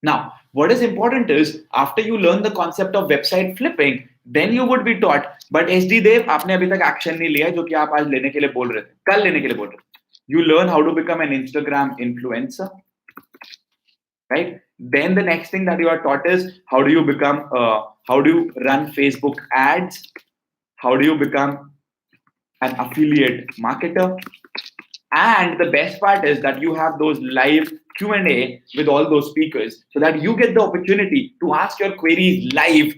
Now, what is important is after you learn the concept of website flipping, then you would be taught. But SD Dev, आपने अभी तक एक्शन नहीं लिया जो कि आप आज लेने के लिए बोल रहे थे, कल लेने के लिए बोल रहे थे. You learn how to become an Instagram influencer. Right? Then the next thing that you are taught is how do you run Facebook ads? How do you become an affiliate marketer? And the best part is that you have those live Q&A with all those speakers so that you get the opportunity to ask your queries live,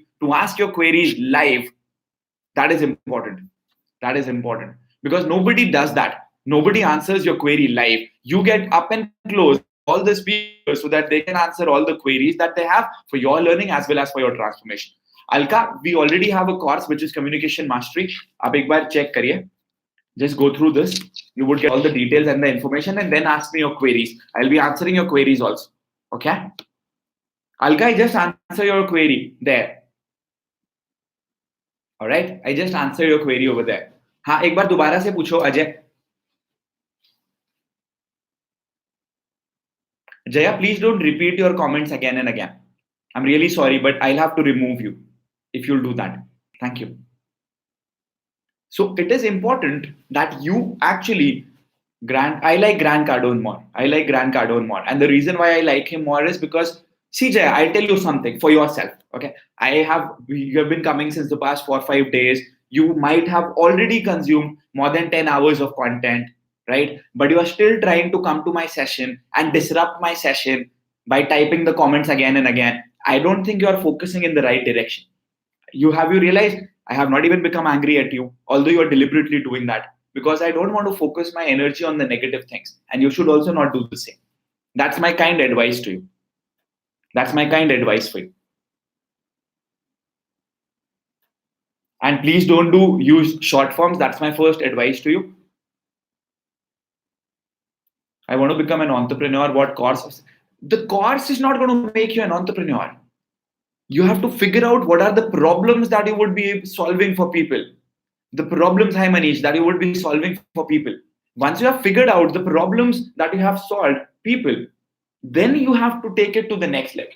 That is important. That is important because nobody does that. Nobody answers your query live. You get up and close all the speakers so that they can answer all the queries that they have for your learning as well as for your transformation. Alka, we already have a course which is Communication Mastery. आप एक बार check करिए. Just go through this. You would get all the details and the information and then ask me your queries. I'll be answering your queries also. Okay? Alka, I just answer your query there. All right? I just answer your query over there. हाँ, एक बार दोबारा से पूछो Ajay. Jaya, please don't repeat your comments again and again. I'm really sorry, but I'll have to remove you if you'll do that. Thank you. So it is important that you actually I like Grant Cardone more. And the reason why I like him more is because CJ, I'll tell you something for yourself. Okay. You have been coming since the past 4 or 5 days. You might have already consumed more than 10 hours of content, right? But you are still trying to come to my session and disrupt my session by typing the comments again and again. I don't think you are focusing in the right direction. You realized I have not even become angry at you, although you are deliberately doing that because I don't want to focus my energy on the negative things. And you should also not do the same. That's my kind advice to you. That's my kind advice for you. And please don't do use short forms. That's my first advice to you. I want to become an entrepreneur. What course? The course is not going to make you an entrepreneur. You have to figure out what are the problems that you would be solving for people. The problems, hi Manish, that you would be solving for people. Once you have figured out the problems that you have solved, people, then you have to take it to the next level.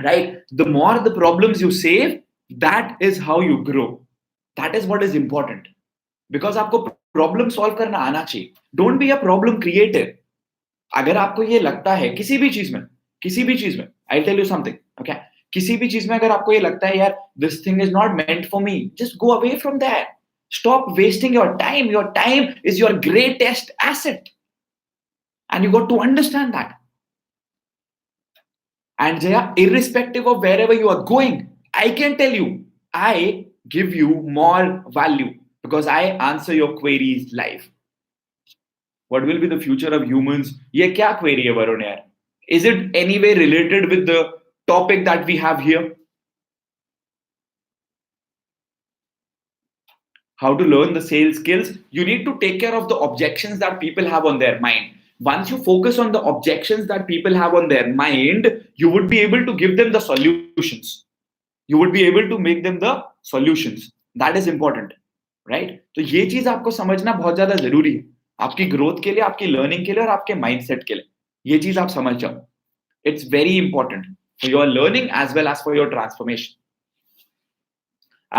Right? The more the problems you save, that is how you grow. That is what is important. Because आपको problem solve करना आना चाहिए. Don't be a problem creator. अगर आपको ये लगता है किसी भी चीज में I tell you something. Okay, किसी भी चीज में अगर आपको ये लगता है यार this thing is not meant for me, just go away from that. Stop wasting your time. Your time is your greatest asset and you got to understand that. And Jaya, irrespective of wherever you are going, I can tell you, I give you more value because I answer your queries live. What will be the future of humans? ये क्या query है वरुण यार? Is it anyway related with the topic that we have here? How to learn the sales skills? You need to take care of the objections that people have on their mind. Once you focus on the objections that people have on their mind, you would be able to give them the solutions. You would be able to make them the solutions. That is important, right? तो ये चीज आपको समझना बहुत ज्यादा जरूरी है आपकी ग्रोथ के लिए, आपकी लर्निंग के लिए और आपके माइंडसेट के लिए. ये चीज आप समझ जाओ. It's very important for your learning as well as for your transformation.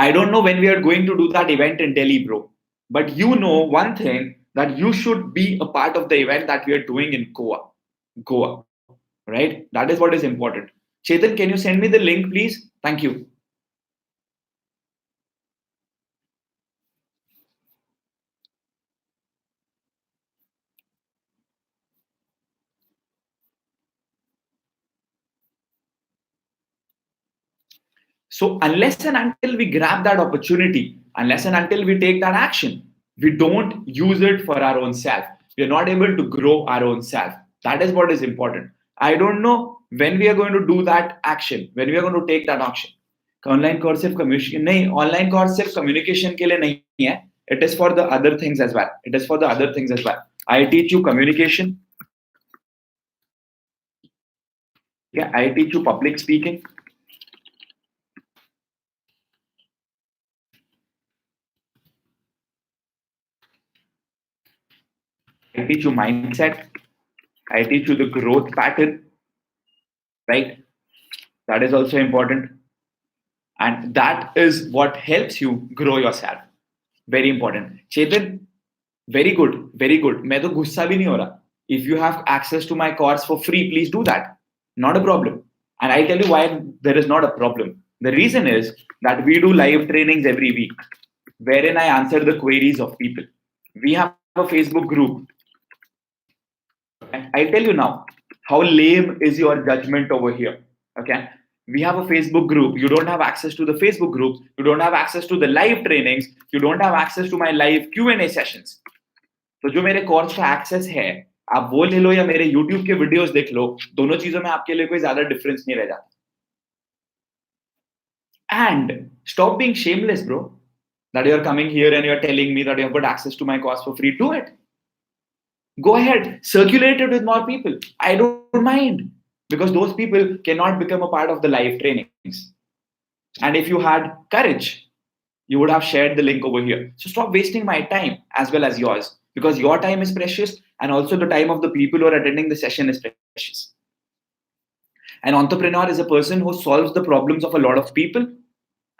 I don't know when we are going to do that event in Delhi, bro. But you know one thing, that you should be a part of the event that we are doing in Goa, right? That is what is important. Chetan, can you send me the link, please? Thank you. So unless and until we grab that opportunity, unless and until we take that action, we don't use it for our own self. We are not able to grow our own self. That is what is important. I don't know when we are going to do that action, when we are going to take that action. Online course सिर्फ communication नहीं, online course सिर्फ communication के लिए नहीं है. It is for the other things as well. It is for the other things as well. I teach you communication. Yeah, I teach you public speaking. I teach you mindset. I teach you the growth pattern, right? That is also important. And that is what helps you grow yourself. Very important. Chetan, very good, very good. मैं तो गुस्सा भी नहीं हो रहा. If you have access to my course for free, please do that. Not a problem. And I'll tell you why there is not a problem. The reason is that we do live trainings every week, wherein I answer the queries of people. We have a Facebook group. I'll tell you now how lame is your judgment over here. Okay. We have a Facebook group. You don't have access to the Facebook group. You don't have access to the live trainings. You don't have access to my live Q&A sessions. तो जो मेरे course का access है, आप वो ले लो या मेरे YouTube के वीडियोस देख लो, दोनों चीजों में आपके लिए कोई ज्यादा डिफरेंस नहीं रह जाता. And stop being shameless, bro. That you're coming here and you're telling me that you've got access to my course for free. Do it. Go ahead, circulate it with more people. I don't mind, because those people cannot become a part of the live trainings. And if you had courage, you would have shared the link over here. So stop wasting my time as well as yours, because your time is precious and also the time of the people who are attending the session is precious. An entrepreneur is a person who solves the problems of a lot of people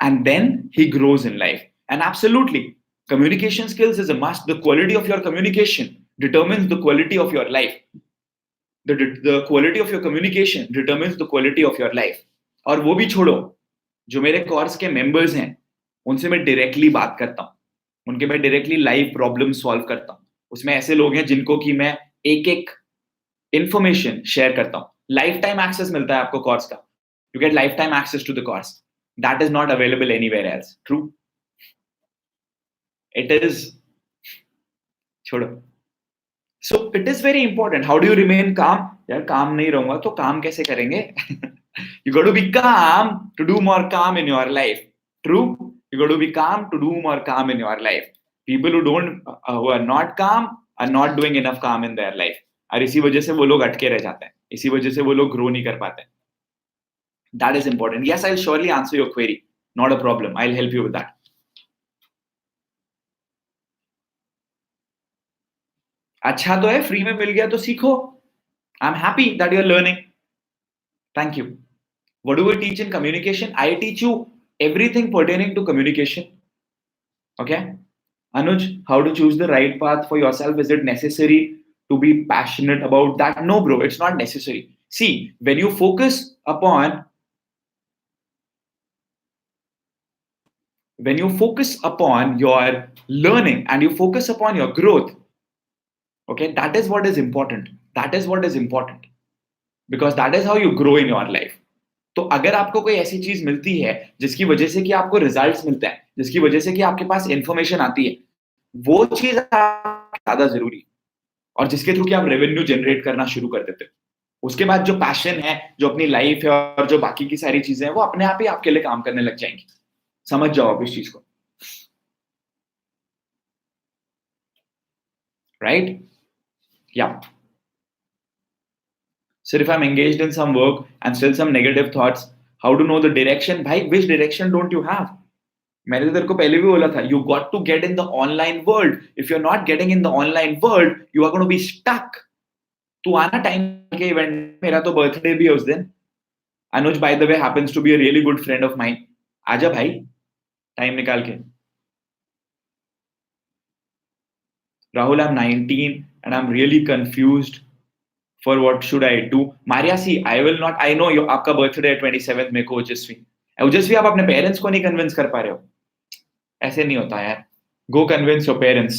and then he grows in life. And absolutely, communication skills is a must. The quality of your communication determines the quality of your life. the quality of your communication determines the quality of your life. और वो भी छोड़ो, जो मेरे course के members हैं उनसे मैं डायरेक्टली बात करता हूँ, उनके मैं डायरेक्टली लाइव प्रॉब्लम सॉल्व करता हूँ. उसमें ऐसे लोग हैं जिनको कि मैं एक एक इंफॉर्मेशन शेयर करता हूँ. लाइफ टाइम एक्सेस मिलता है आपको कोर्स का. You get life time access to the course. That is not available anywhere else. True. It is. छोड़ो. So it is very important. How do you remain calm? यार काम नहीं रहूंगा तो काम कैसे करेंगे? You got to be calm to do more calm in your life. True. You got to be calm to do more calm in your life. People who are not calm are not doing enough calm in their life. और इसी वजह से वो लोग अटके रह जाते हैं, इसी वजह से वो लोग ग्रो नहीं कर पाते. That is important. Yes, I'll surely answer your query. Not a problem. I'll help you with that. अच्छा तो है, फ्री में मिल गया तो सीखो. I'm happy that you're learning. Thank you. What do we teach in communication? I teach you everything pertaining to communication. Okay? Anuj, how to choose the right path for yourself? Is it necessary to be passionate about that? No, bro, it's not necessary. See, when you focus upon your learning and you focus upon your growth, okay, that is what is important. That is what is important. Because that is how you grow in your life. तो अगर आपको कोई ऐसी चीज मिलती है जिसकी वजह से कि आपको रिजल्ट्स मिलते हैं, जिसकी वजह से कि आपके पास इंफॉर्मेशन आती है, वो चीज ज्यादा जरूरी, और जिसके थ्रू कि आप रेवेन्यू जनरेट करना शुरू कर देते हो. उसके बाद जो पैशन है, जो अपनी लाइफ है और जो बाकी की सारी चीजें हैं, वो अपने आप ही आपके लिए काम करने लग जाएंगी. समझ जाओ आप इस चीज को. राइट. या. So if I'm engaged in some work and still some negative thoughts, how to know the direction? भाई, which direction don't you have? मैंने तेरे को पहले भी बोला था, you got to get in the online world. If you're not getting in the online world, you are going to be stuck. तू आना टाइम के इवेंट. मेरा तो बर्थडे भी है उस दिन. अनुज, by the way, happens to be a really good friend of mine. आजा भाई, टाइम निकाल के. Rahul, I'm 19 and I'm really confused for what should I do. Maria, see, I will not. I know you. आपका birthday है 27th में को. ओजस्वी, आप अपने पेरेंट्स को नहीं कन्विंस कर पा रहे हो. ऐसे नहीं होता यार. Go convince your parents.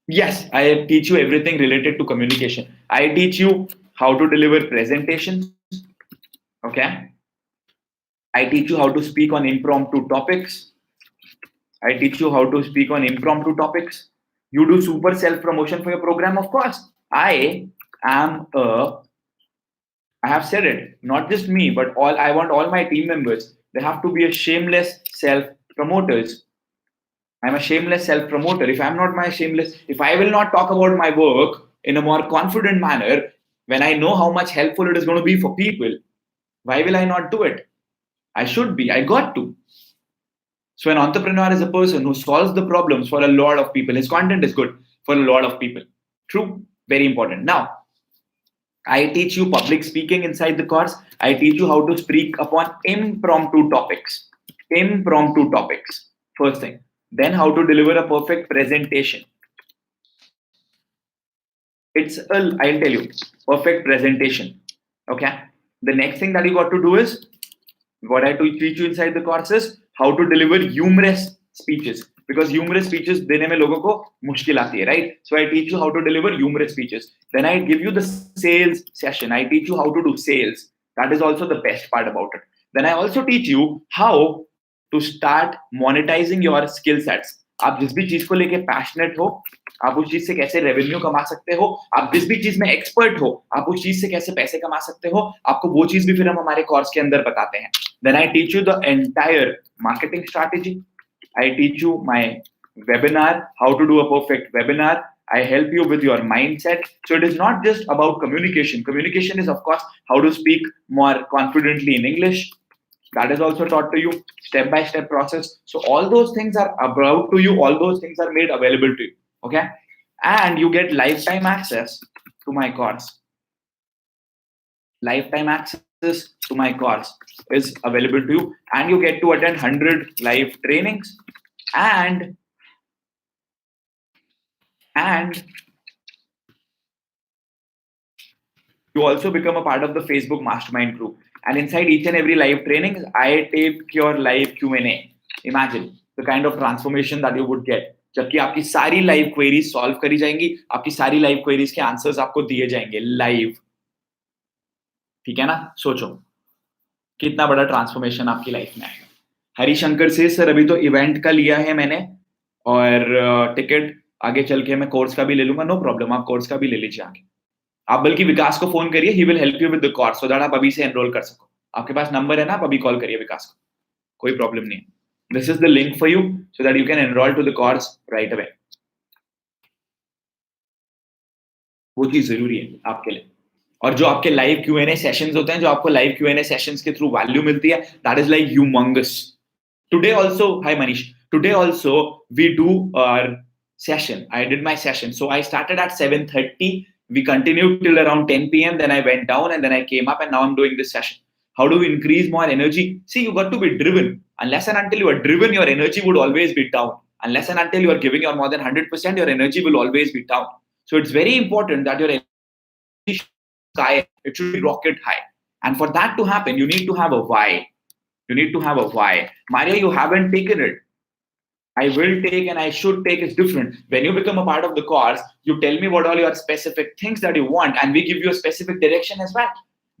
Yes, I teach you everything related to communication. I teach you how to deliver presentations. Okay. I teach you how to speak on impromptu topics. I teach you how to speak on impromptu topics. You do super self-promotion for your program, of course. I have said it, not just me, but I want all my team members. They have to be a shameless self-promoters. I'm a shameless self-promoter. If I will not talk about my work in a more confident manner, when I know how much helpful it is going to be for people, why will I not do it? I should be. I got to. So an entrepreneur is a person who solves the problems for a lot of people. His content is good for a lot of people. True. Very important. Now, I teach you public speaking inside the course. I teach you how to speak upon impromptu topics. Impromptu topics. First thing. Then how to deliver a perfect presentation. I'll tell you, perfect presentation. Okay. The next thing that you got to do is, what I teach you inside the course is how to deliver humorous speeches. Because humorous speeches देने में लोगों को मुश्किल आती है, right? So I teach you how to deliver humorous speeches. Then I give you the sales session. I teach you how to do sales. That is also the best part about it. Then I also teach you how to start monetizing your skill sets. आप जिस भी चीज को लेके passionate हो, आप उस चीज से कैसे रेवेन्यू कमा सकते हो, आप जिस भी चीज में एक्सपर्ट हो, आप उस चीज से कैसे पैसे कमा सकते हो, आपको वो चीज भी फिर हम हमारे कोर्स के अंदर बताते हैं. Then I teach you the entire marketing strategy. I teach you my webinar, how to do a perfect webinar. I help you with your mindset. So it is not just about communication. Communication is, of course, how to speak more confidently in English. That is also taught to you, step-by-step process. So all those things are brought to you. All those things are made available to you. Okay? And you get lifetime access to my course. Lifetime access to my course is available to you, and you get to attend 100 live trainings, and You also become a part of the Facebook mastermind group. And inside each and every live training, I take your live Q&A. Imagine the kind of transformation that you would get. जबकि आपकी सारी live queries solve करी जाएंगी, आपकी सारी live queries के answers आपको दिए जाएंगे लाइव. ठीक है ना? सोचो कितना बड़ा ट्रांसफॉर्मेशन आपकी लाइफ में आएगा. हरिशंकर से सर अभी तो इवेंट का लिया है मैंने और टिकट आगे चल के मैं कोर्स का भी ले लूंगा. नो प्रॉब्लम, आप कोर्स का भी ले लीजिए आगे. आप बल्कि विकास को फोन करिए, he will help you with the course so that आप अभी से एनरोल कर सको. आपके पास नंबर है ना, आप अभी कॉल करिए विकास को, कोई प्रॉब्लम नहीं है. This is the link for you so that you can enrol to the course right away. वो चीज जरूरी है आपके लिए. और जो आपके लाइव Q&A सेशंस होते हैं, जो आपको लाइव Q&A सेशंस के थ्रू वैल्यू मिलती है, that is like humongous. Today also, hi Manish. Today also we do our session. I did my session. So I started at 7:30. We continued till around 10 p.m. Then I went down and then I came up and now I'm doing this session. How do we increase more energy? See, you got to be driven. Unless and until you are driven, your energy would always be down. Unless and until you are giving your more than 100%, your energy will always be down. So it's very important that your energy sky, it should be rocket high. And for that to happen, you need to have a why. You need to have a why. Maria, you haven't taken it. I will take and I should take is different. When you become a part of the course, you tell me what all your specific things that you want and we give you a specific direction as well.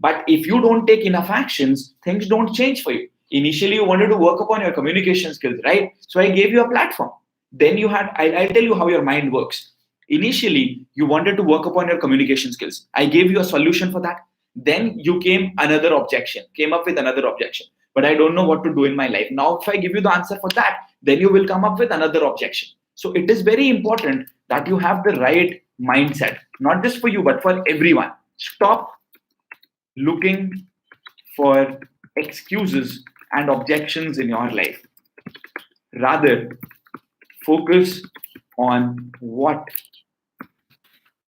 But if you don't take enough actions, things don't change for you. Initially, you wanted to work upon your communication skills, right? So I gave you a platform. Then you had, I'll tell you how your mind works. Initially, you wanted to work upon your communication skills. I gave you a solution for that. Then you came up with another objection. But I don't know what to do in my life. Now, if I give you the answer for that, then you will come up with another objection. So it is very important that you have the right mindset, not just for you, but for everyone. Stop looking for excuses and objections in your life. Rather, focus on what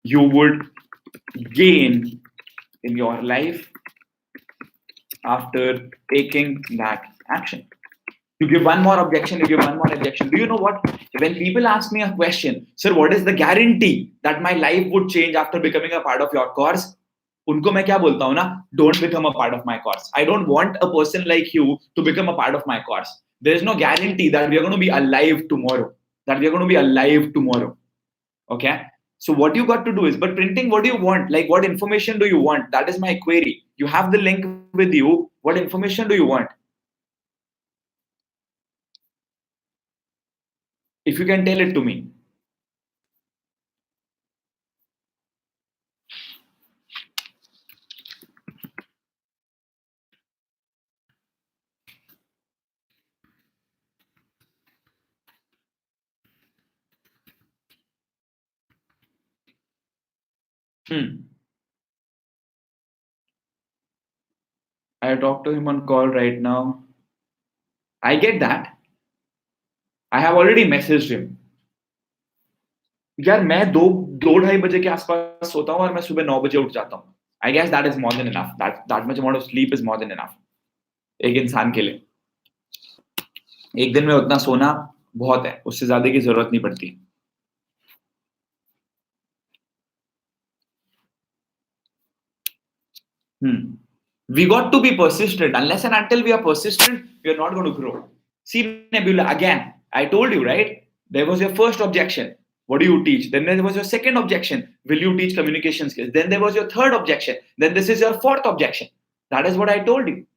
you would gain in your life after taking that action. You give one more objection, Do you know what? When people ask me a question, sir, what is the guarantee that my life would change after becoming a part of your course? उनको मैं क्या बोलता हूँ ना, don't become a part of my course. I don't want a person like you to become a part of my course. There is no guarantee that we are going to be alive tomorrow. Okay? So what you got to do is, but printing, what do you want? Like, what information do you want? That is my query. You have the link with you. What information do you want? If you can tell it to me. I talked to him on call right now. I get that. I have already messaged him. यार मैं दो ढाई बजे के आसपास सोता हूँ और मैं सुबह 9 बजे उठ जाता हूँ. I guess that is more than enough. That much amount of sleep is more than enough. एक इंसान के लिए एक दिन में उतना सोना बहुत है, उससे ज्यादा की जरूरत नहीं पड़ती. We got to be persistent. Unless and until we are persistent, we are not going to grow. See, Nebula, again, I told you, right? There was your first objection. What do you teach? Then there was your second objection. Will you teach communication skills? Then there was your third objection. Then this is your fourth objection. That is what I told you.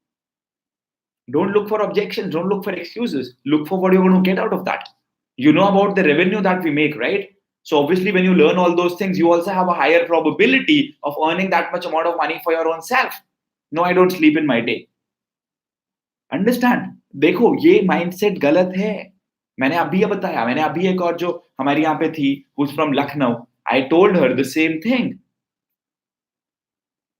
Don't look for objections. Don't look for excuses. Look for what you're going to get out of that. You know about the revenue that we make, right? So obviously, when you learn all those things, you also have a higher probability of earning that much amount of money for your own self. No, I don't sleep in my day. Understand? देखो ये mindset गलत है. मैंने अभी बताया. मैंने अभी एक और जो हमारी यहाँ पे थी, who's from Lucknow, I told her the same thing.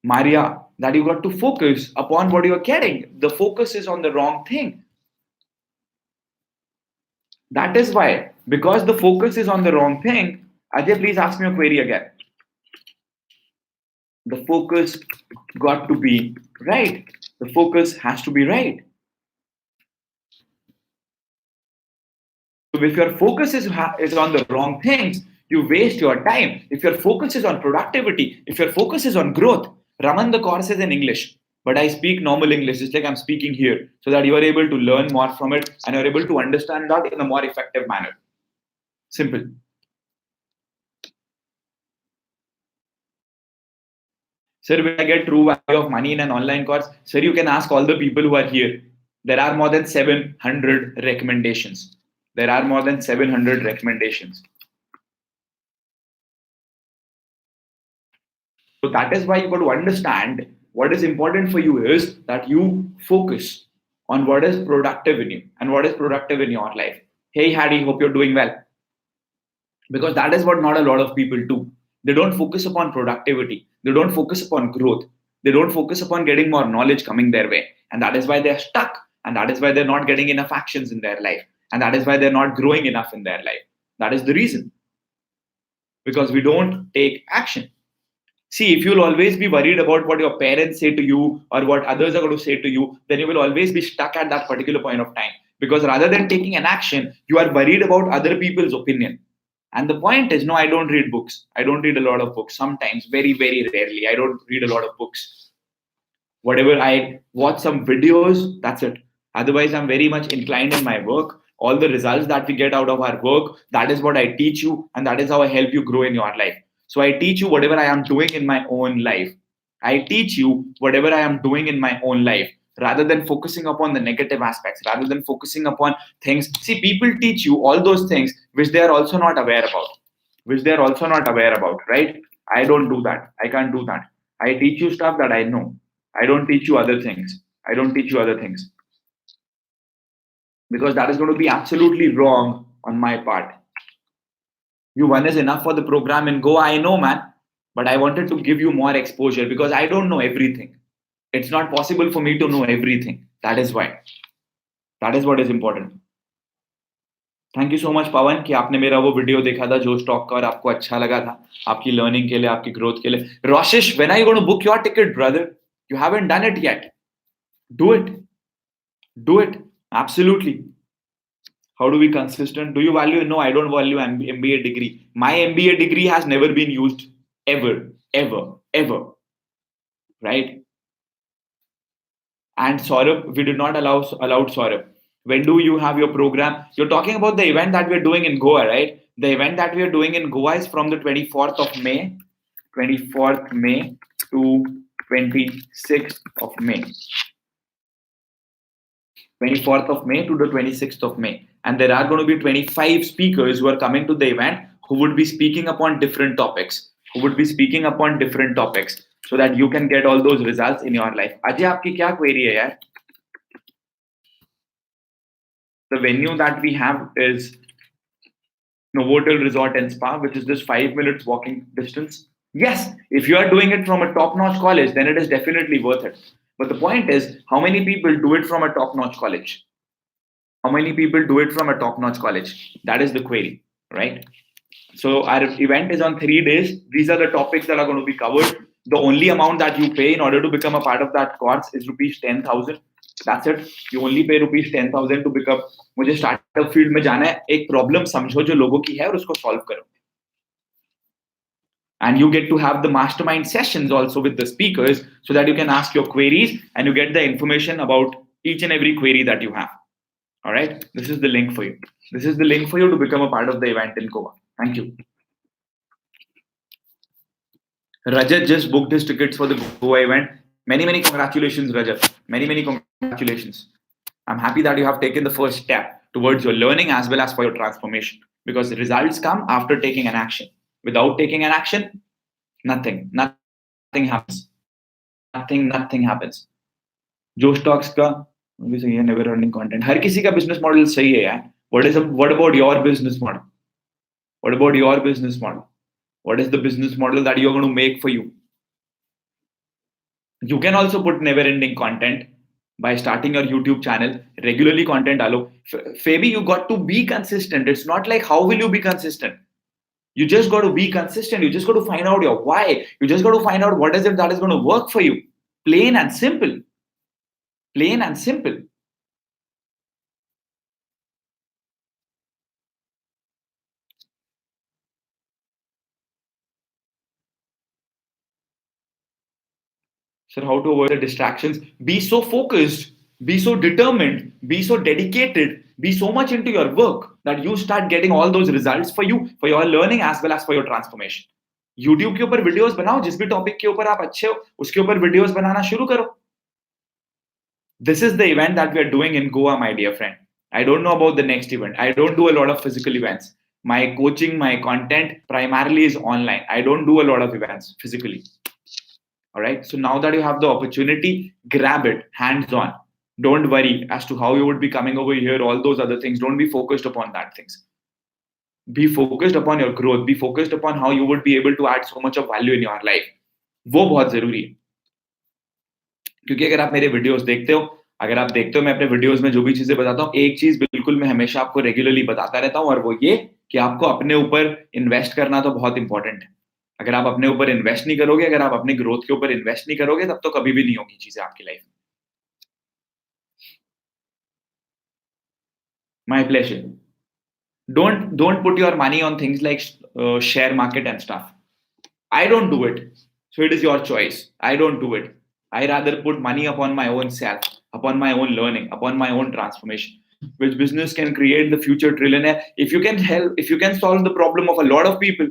Maria, that you got to focus upon what you are getting. The focus is on the wrong thing. That is why, because the focus is on the wrong thing. Ajay, please ask me a query again. The focus got to be right. The focus has to be right. So if your focus is on the wrong things, you waste your time. If your focus is on productivity, if your focus is on growth, Raman, the course is in English, but I speak normal English, just like I'm speaking here, so that you are able to learn more from it and you're able to understand that in a more effective manner. Simple. Sir, will I get true value of money in an online course? Sir, you can ask all the people who are here. There are more than 700 recommendations. There are more than 700 recommendations. So that is why you got to understand what is important for you is that you focus on what is productive in you and what is productive in your life. Hey, Harry, hope you're doing well. Because that is what not a lot of people do. They don't focus upon productivity, they don't focus upon growth, they don't focus upon getting more knowledge coming their way, and that is why they're stuck, and that is why they're not getting enough actions in their life, and that is why they're not growing enough in their life. That is the reason, because we don't take action. See, if you'll always be worried about what your parents say to you or what others are going to say to you, then you will always be stuck at that particular point of time. Because rather than taking an action, you are worried about other people's opinion. And the point is, no, I don't read books. I don't read a lot of books. Sometimes, very, very rarely, I don't read a lot of books. Whatever I watch some videos, that's it. Otherwise, I'm very much inclined in my work. All the results that we get out of our work, that is what I teach you, and that is how I help you grow in your life. So I teach you whatever I am doing in my own life. I teach you whatever I am doing in my own life rather than focusing upon the negative aspects, rather than focusing upon things. See, people teach you all those things which they are also not aware about, right? I don't do that. I can't do that. I teach you stuff that I know. I don't teach you other things. I don't teach you other things because that is going to be absolutely wrong on my part. You one is enough for the program in Goa, I know, man. But I wanted to give you more exposure because I don't know everything. It's not possible for me to know everything. That is why. That is what is important. Thank you so much Pawan कि आपने मेरा वो video देखा था जो stock का और आपको अच्छा लगा था आपकी लर्निंग के लिए आपकी ग्रोथ के लिए रोशिश when are you gonna book your ticket brother you haven't done it yet do it do it absolutely. How do we consistent? Do you value? No, I don't value MBA degree. My MBA degree has never been used ever, ever, ever, right? And Saurabh, we did not allowed Saurabh. When do you have your program? You're talking about the event that we're doing in Goa, right? The event that we are doing in Goa is from the 24th of May, 24th May to 26th of May. 24th of May to the 26th of May. And there are going to be 25 speakers who are coming to the event who would be speaking upon different topics, so that you can get all those results in your life. Ajay, आपकी क्या query है यार? The venue that we have is Novotel Resort and Spa, which is just 5 minutes walking distance. Yes, if you are doing it from a top-notch college, then it is definitely worth it. But the point is, how many people do it from a top-notch college? How many people do it from a top-notch college? That is the query, right? So our event is on 3 days. These are the topics that are going to be covered. The only amount that you pay in order to become a part of that course is rupees 10,000. That's it. You only pay rupees 10,000 to become. मुझे startup field में जाना है एक problem समझो जो लोगों की है और उसको सॉल्व करो. And you get to have the mastermind sessions also with the speakers so that you can ask your queries and you get the information about each and every query that you have. All right. This is the link for you. This is the link for you to become a part of the event in Goa. Thank you. Rajat just booked his tickets for the Goa event. Many, many congratulations, Rajat. Many, many congratulations. I'm happy that you have taken the first step towards your learning as well as for your transformation because the results come after taking an action. Without taking an action, nothing happens. Nothing happens. जो stocks का भी सही है never earning content हर किसी का business model सही है यार what about your business model what is the business model that you're going to make for you? You can also put never ending content by starting your YouTube channel regularly content डालो Fabi you got to be consistent. It's not like how will you be consistent. You just got to be consistent. You just got to find out your why. You just got to find out what is it that is going to work for you. Plain and simple. Sir, how to avoid the distractions? Be so focused, be so determined, be so dedicated, be so much into your work that you start getting all those results for you, for your learning as well as for your transformation. YouTube के ऊपर videos बनाओ, जिस भी topic के ऊपर आप अच्छे हो उसके ऊपर वीडियोस बनाना शुरू करो. This is the event that we are doing in Goa, my dear friend. I don't know about the next event. I don't do a lot of physical events. My coaching, my content primarily is online. I don't do a lot of events physically. All right. So now that you have the opportunity, grab it hands on. Don't worry as to how you would be coming over here, all those other things. Don't be focused upon that things. Be focused upon your growth. Be focused upon how you would be able to add so much of value in your life. वो बहुत जरूरी है. क्योंकि अगर आप मेरे videos देखते हो, अगर आप देखते हो मैं अपने वीडियोस में जो भी चीजें बताता हूँ, एक चीज बिल्कुल मैं हमेशा आपको रेगुलरली बताता रहता हूँ, और वो ये कि आपको अपने ऊपर इन्वेस्ट करना तो बहुत इंपॉर्टेंट है. अगर आप अपने ऊपर इन्वेस्ट नहीं करोगे, अगर आप अपने ग्रोथ के ऊपर इन्वेस्ट नहीं करोगे, तब तो कभी भी नहीं होगी चीजें आपकी लाइफ में. My pleasure. Don't put your money on things like share market and stuff. I don't do it. So it is your choice. I don't do it. I rather put money upon my own self, upon my own learning, upon my own transformation. Which business can create the future trillionaire? If you can help, if you can solve the problem of a lot of people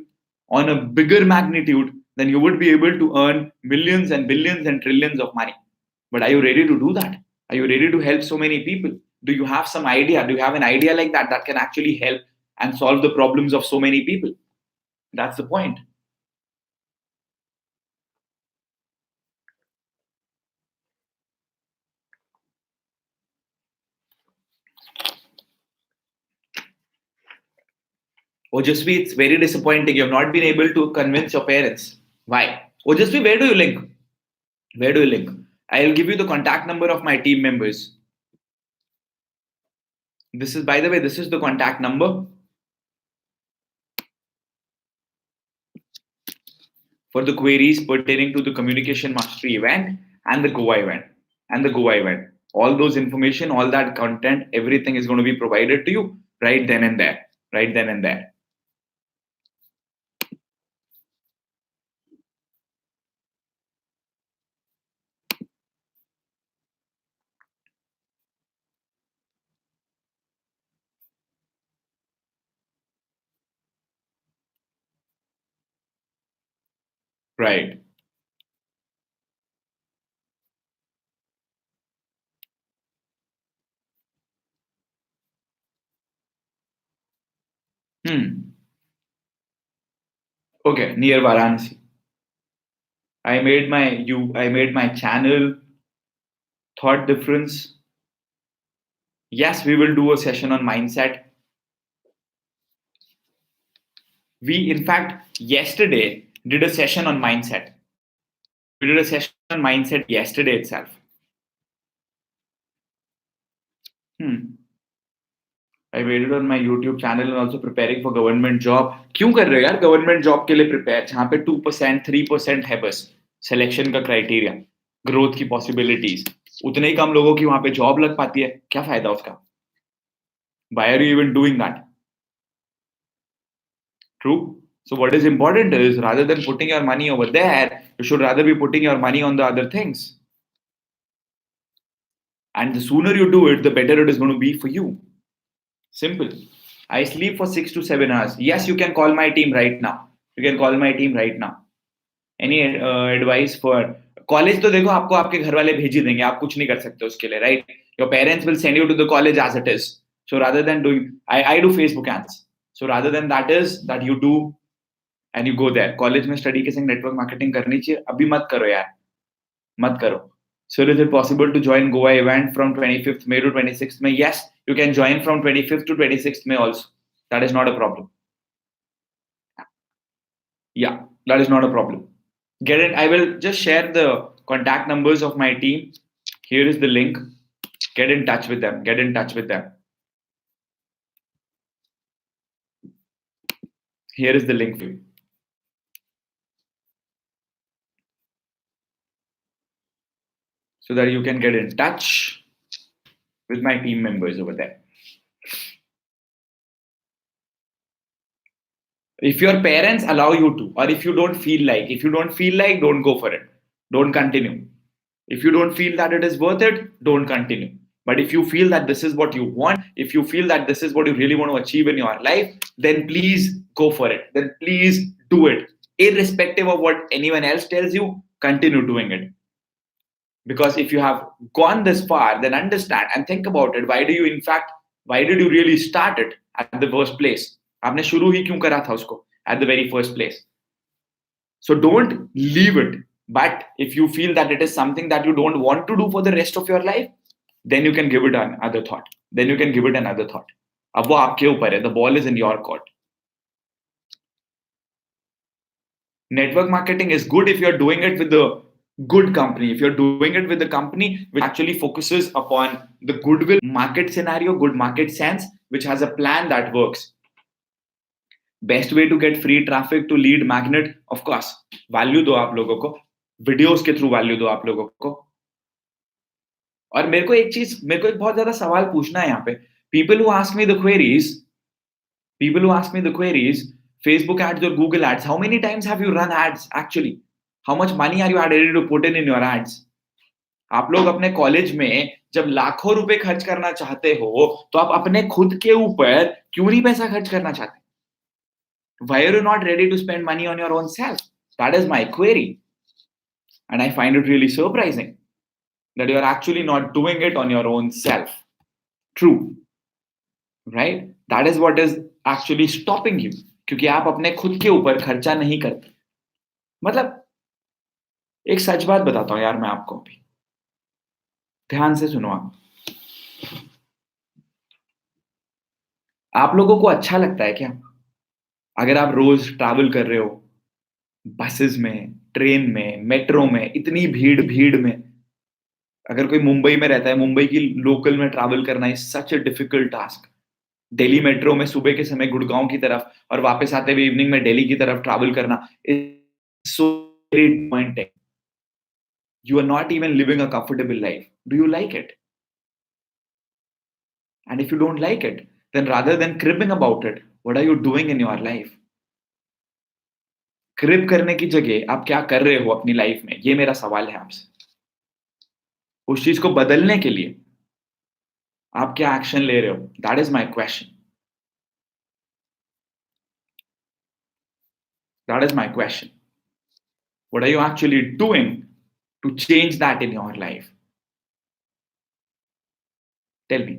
on a bigger magnitude, then you would be able to earn millions and billions and trillions of money. But are you ready to do that? Are you ready to help so many people? Do you have some idea? Do you have an idea like that that can actually help and solve the problems of so many people? That's the point. Ojasvi, it's very disappointing. You've not been able to convince your parents. Why? Ojasvi, where do you link? Where do you link? I'll give you the contact number of my team members. This is, by the way, this is the contact number for the queries pertaining to the communication mastery event and the Goa event. And the Goa event. All those information, all that content, everything is going to be provided to you right then and there. Right then and there. Right. Okay, near Varanasi. I made my channel Thought Difference. Yes, we will do a session on mindset. We, in fact, yesterday did a session on mindset. We did a session on mindset yesterday itself. I made it on my YouTube channel and also preparing for government job. क्यों कर रहे हो यार government job के लिए prepare? जहाँ पे 2%, 3% है बस selection का criteria, growth की possibilities. उतने ही कम लोगों की वहाँ पे job लग पाती है. क्या फायदा उसका? Why are you even doing that? True. So what is important is rather than putting your money over there, you should rather be putting your money on the other things. And the sooner you do it, the better it is going to be for you. Simple. I sleep for 6 to 7 hours. Yes, you can call my team right now. You can call my team right now. Any advice for college? तो देखो आपको आपके घर वाले भेज ही देंगे, आप कुछ नहीं कर सकते उसके लिए, right? Your parents will send you to the college as it is. So rather than doing, I do Facebook ads. So rather than that is that you do and you go there. College में study के संग network marketing करनी चाहिए. अभी मत करो यार, मत करो. So is it possible to join Goa event from 25th May to 26th May? Yes, you can join from 25th to 26th May also. That is not a problem. Yeah, that is not a problem. Get it. I will just share the contact numbers of my team. Here is the link. Get in touch with them. Get in touch with them. Here is the link for you. So that you can get in touch with my team members over there. If your parents allow you to, or if you don't feel like, don't go for it. Don't continue. If you don't feel that it is worth it, don't continue. But if you feel that this is what you want, if you feel that this is what you really want to achieve in your life, then please go for it. Then please do it. Irrespective of what anyone else tells you, continue doing it. Because if you have gone this far, then understand and think about it. Why do you, in fact, why did you really start it at the first place? आपने शुरू ही क्यों करा था उसको at the very first place? So don't leave it. But if you feel that it is something that you don't want to do for the rest of your life, then you can give it another thought. Then you can give it another thought. अब वो आपके ऊपर है. The ball is in your court. Network marketing is good if you're doing it with the good company. If you're doing it with the company which actually focuses upon the goodwill market scenario, good market sense, which has a plan that works. Best way to get free traffic to lead magnet, of course, value दो आप लोगों को, videos के through value दो आप लोगों को. और मेरे को एक बहुत ज्यादा सवाल पूछना है यहाँ पे. People who ask me the queries, Facebook ads or Google ads, how many times have you run ads actually? How much money are you ready to put in your ads? आप लोग अपने कॉलेज में जब लाखों रुपए खर्च करना चाहते हो, तो आप अपने खुद के ऊपर क्यों नहीं पैसा खर्च करना चाहते? Why are you not ready to spend money on your own self? That is my query. And I find it really surprising that you are actually not doing it on your own self. True. Right? That is what is actually stopping you. क्योंकि आप अपने खुद के ऊपर खर्चा नहीं करते. मतलब एक सच बात बताता हूं यार मैं आपको अभी. ध्यान से सुनो आप लोगों को अच्छा लगता है क्या अगर आप रोज ट्रैवल कर रहे हो बसेस में, ट्रेन में, मेट्रो में, इतनी भीड़ में? अगर कोई मुंबई में रहता है, मुंबई की लोकल में ट्रैवल करना is such a difficult task. Delhi metro में सुबह के समय गुड़गांव की तरफ और वापस आते हुए इवनिंग में दिल्ली की तरफ ट्रैवल करना is so very disappointing. You are not even living a comfortable life. Do you like it? And if you don't like it, then rather than cribbing about it, what are you doing in your life? Crib करने की जगह आप क्या कर रहे हो अपनी life में? ये मेरा सवाल है आपसे. उस चीज को बदलने के लिए आप क्या एक्शन ले रहे हो? That is my question. That is my question. What are you actually doing to change that in your life? Tell me.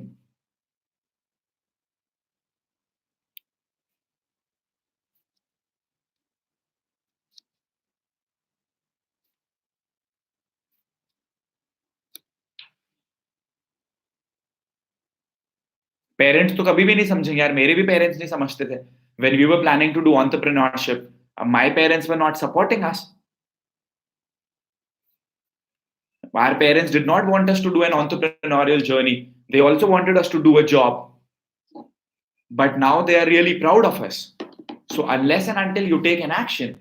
Parents तो कभी भी नहीं समझेंगे यार. मेरे भी पेरेंट्स नहीं समझते थे. When we were planning to do entrepreneurship, my parents were not supporting us. Our parents did not want us to do an entrepreneurial journey. They also wanted us to do a job. But now they are really proud of us. So unless and until you take an action,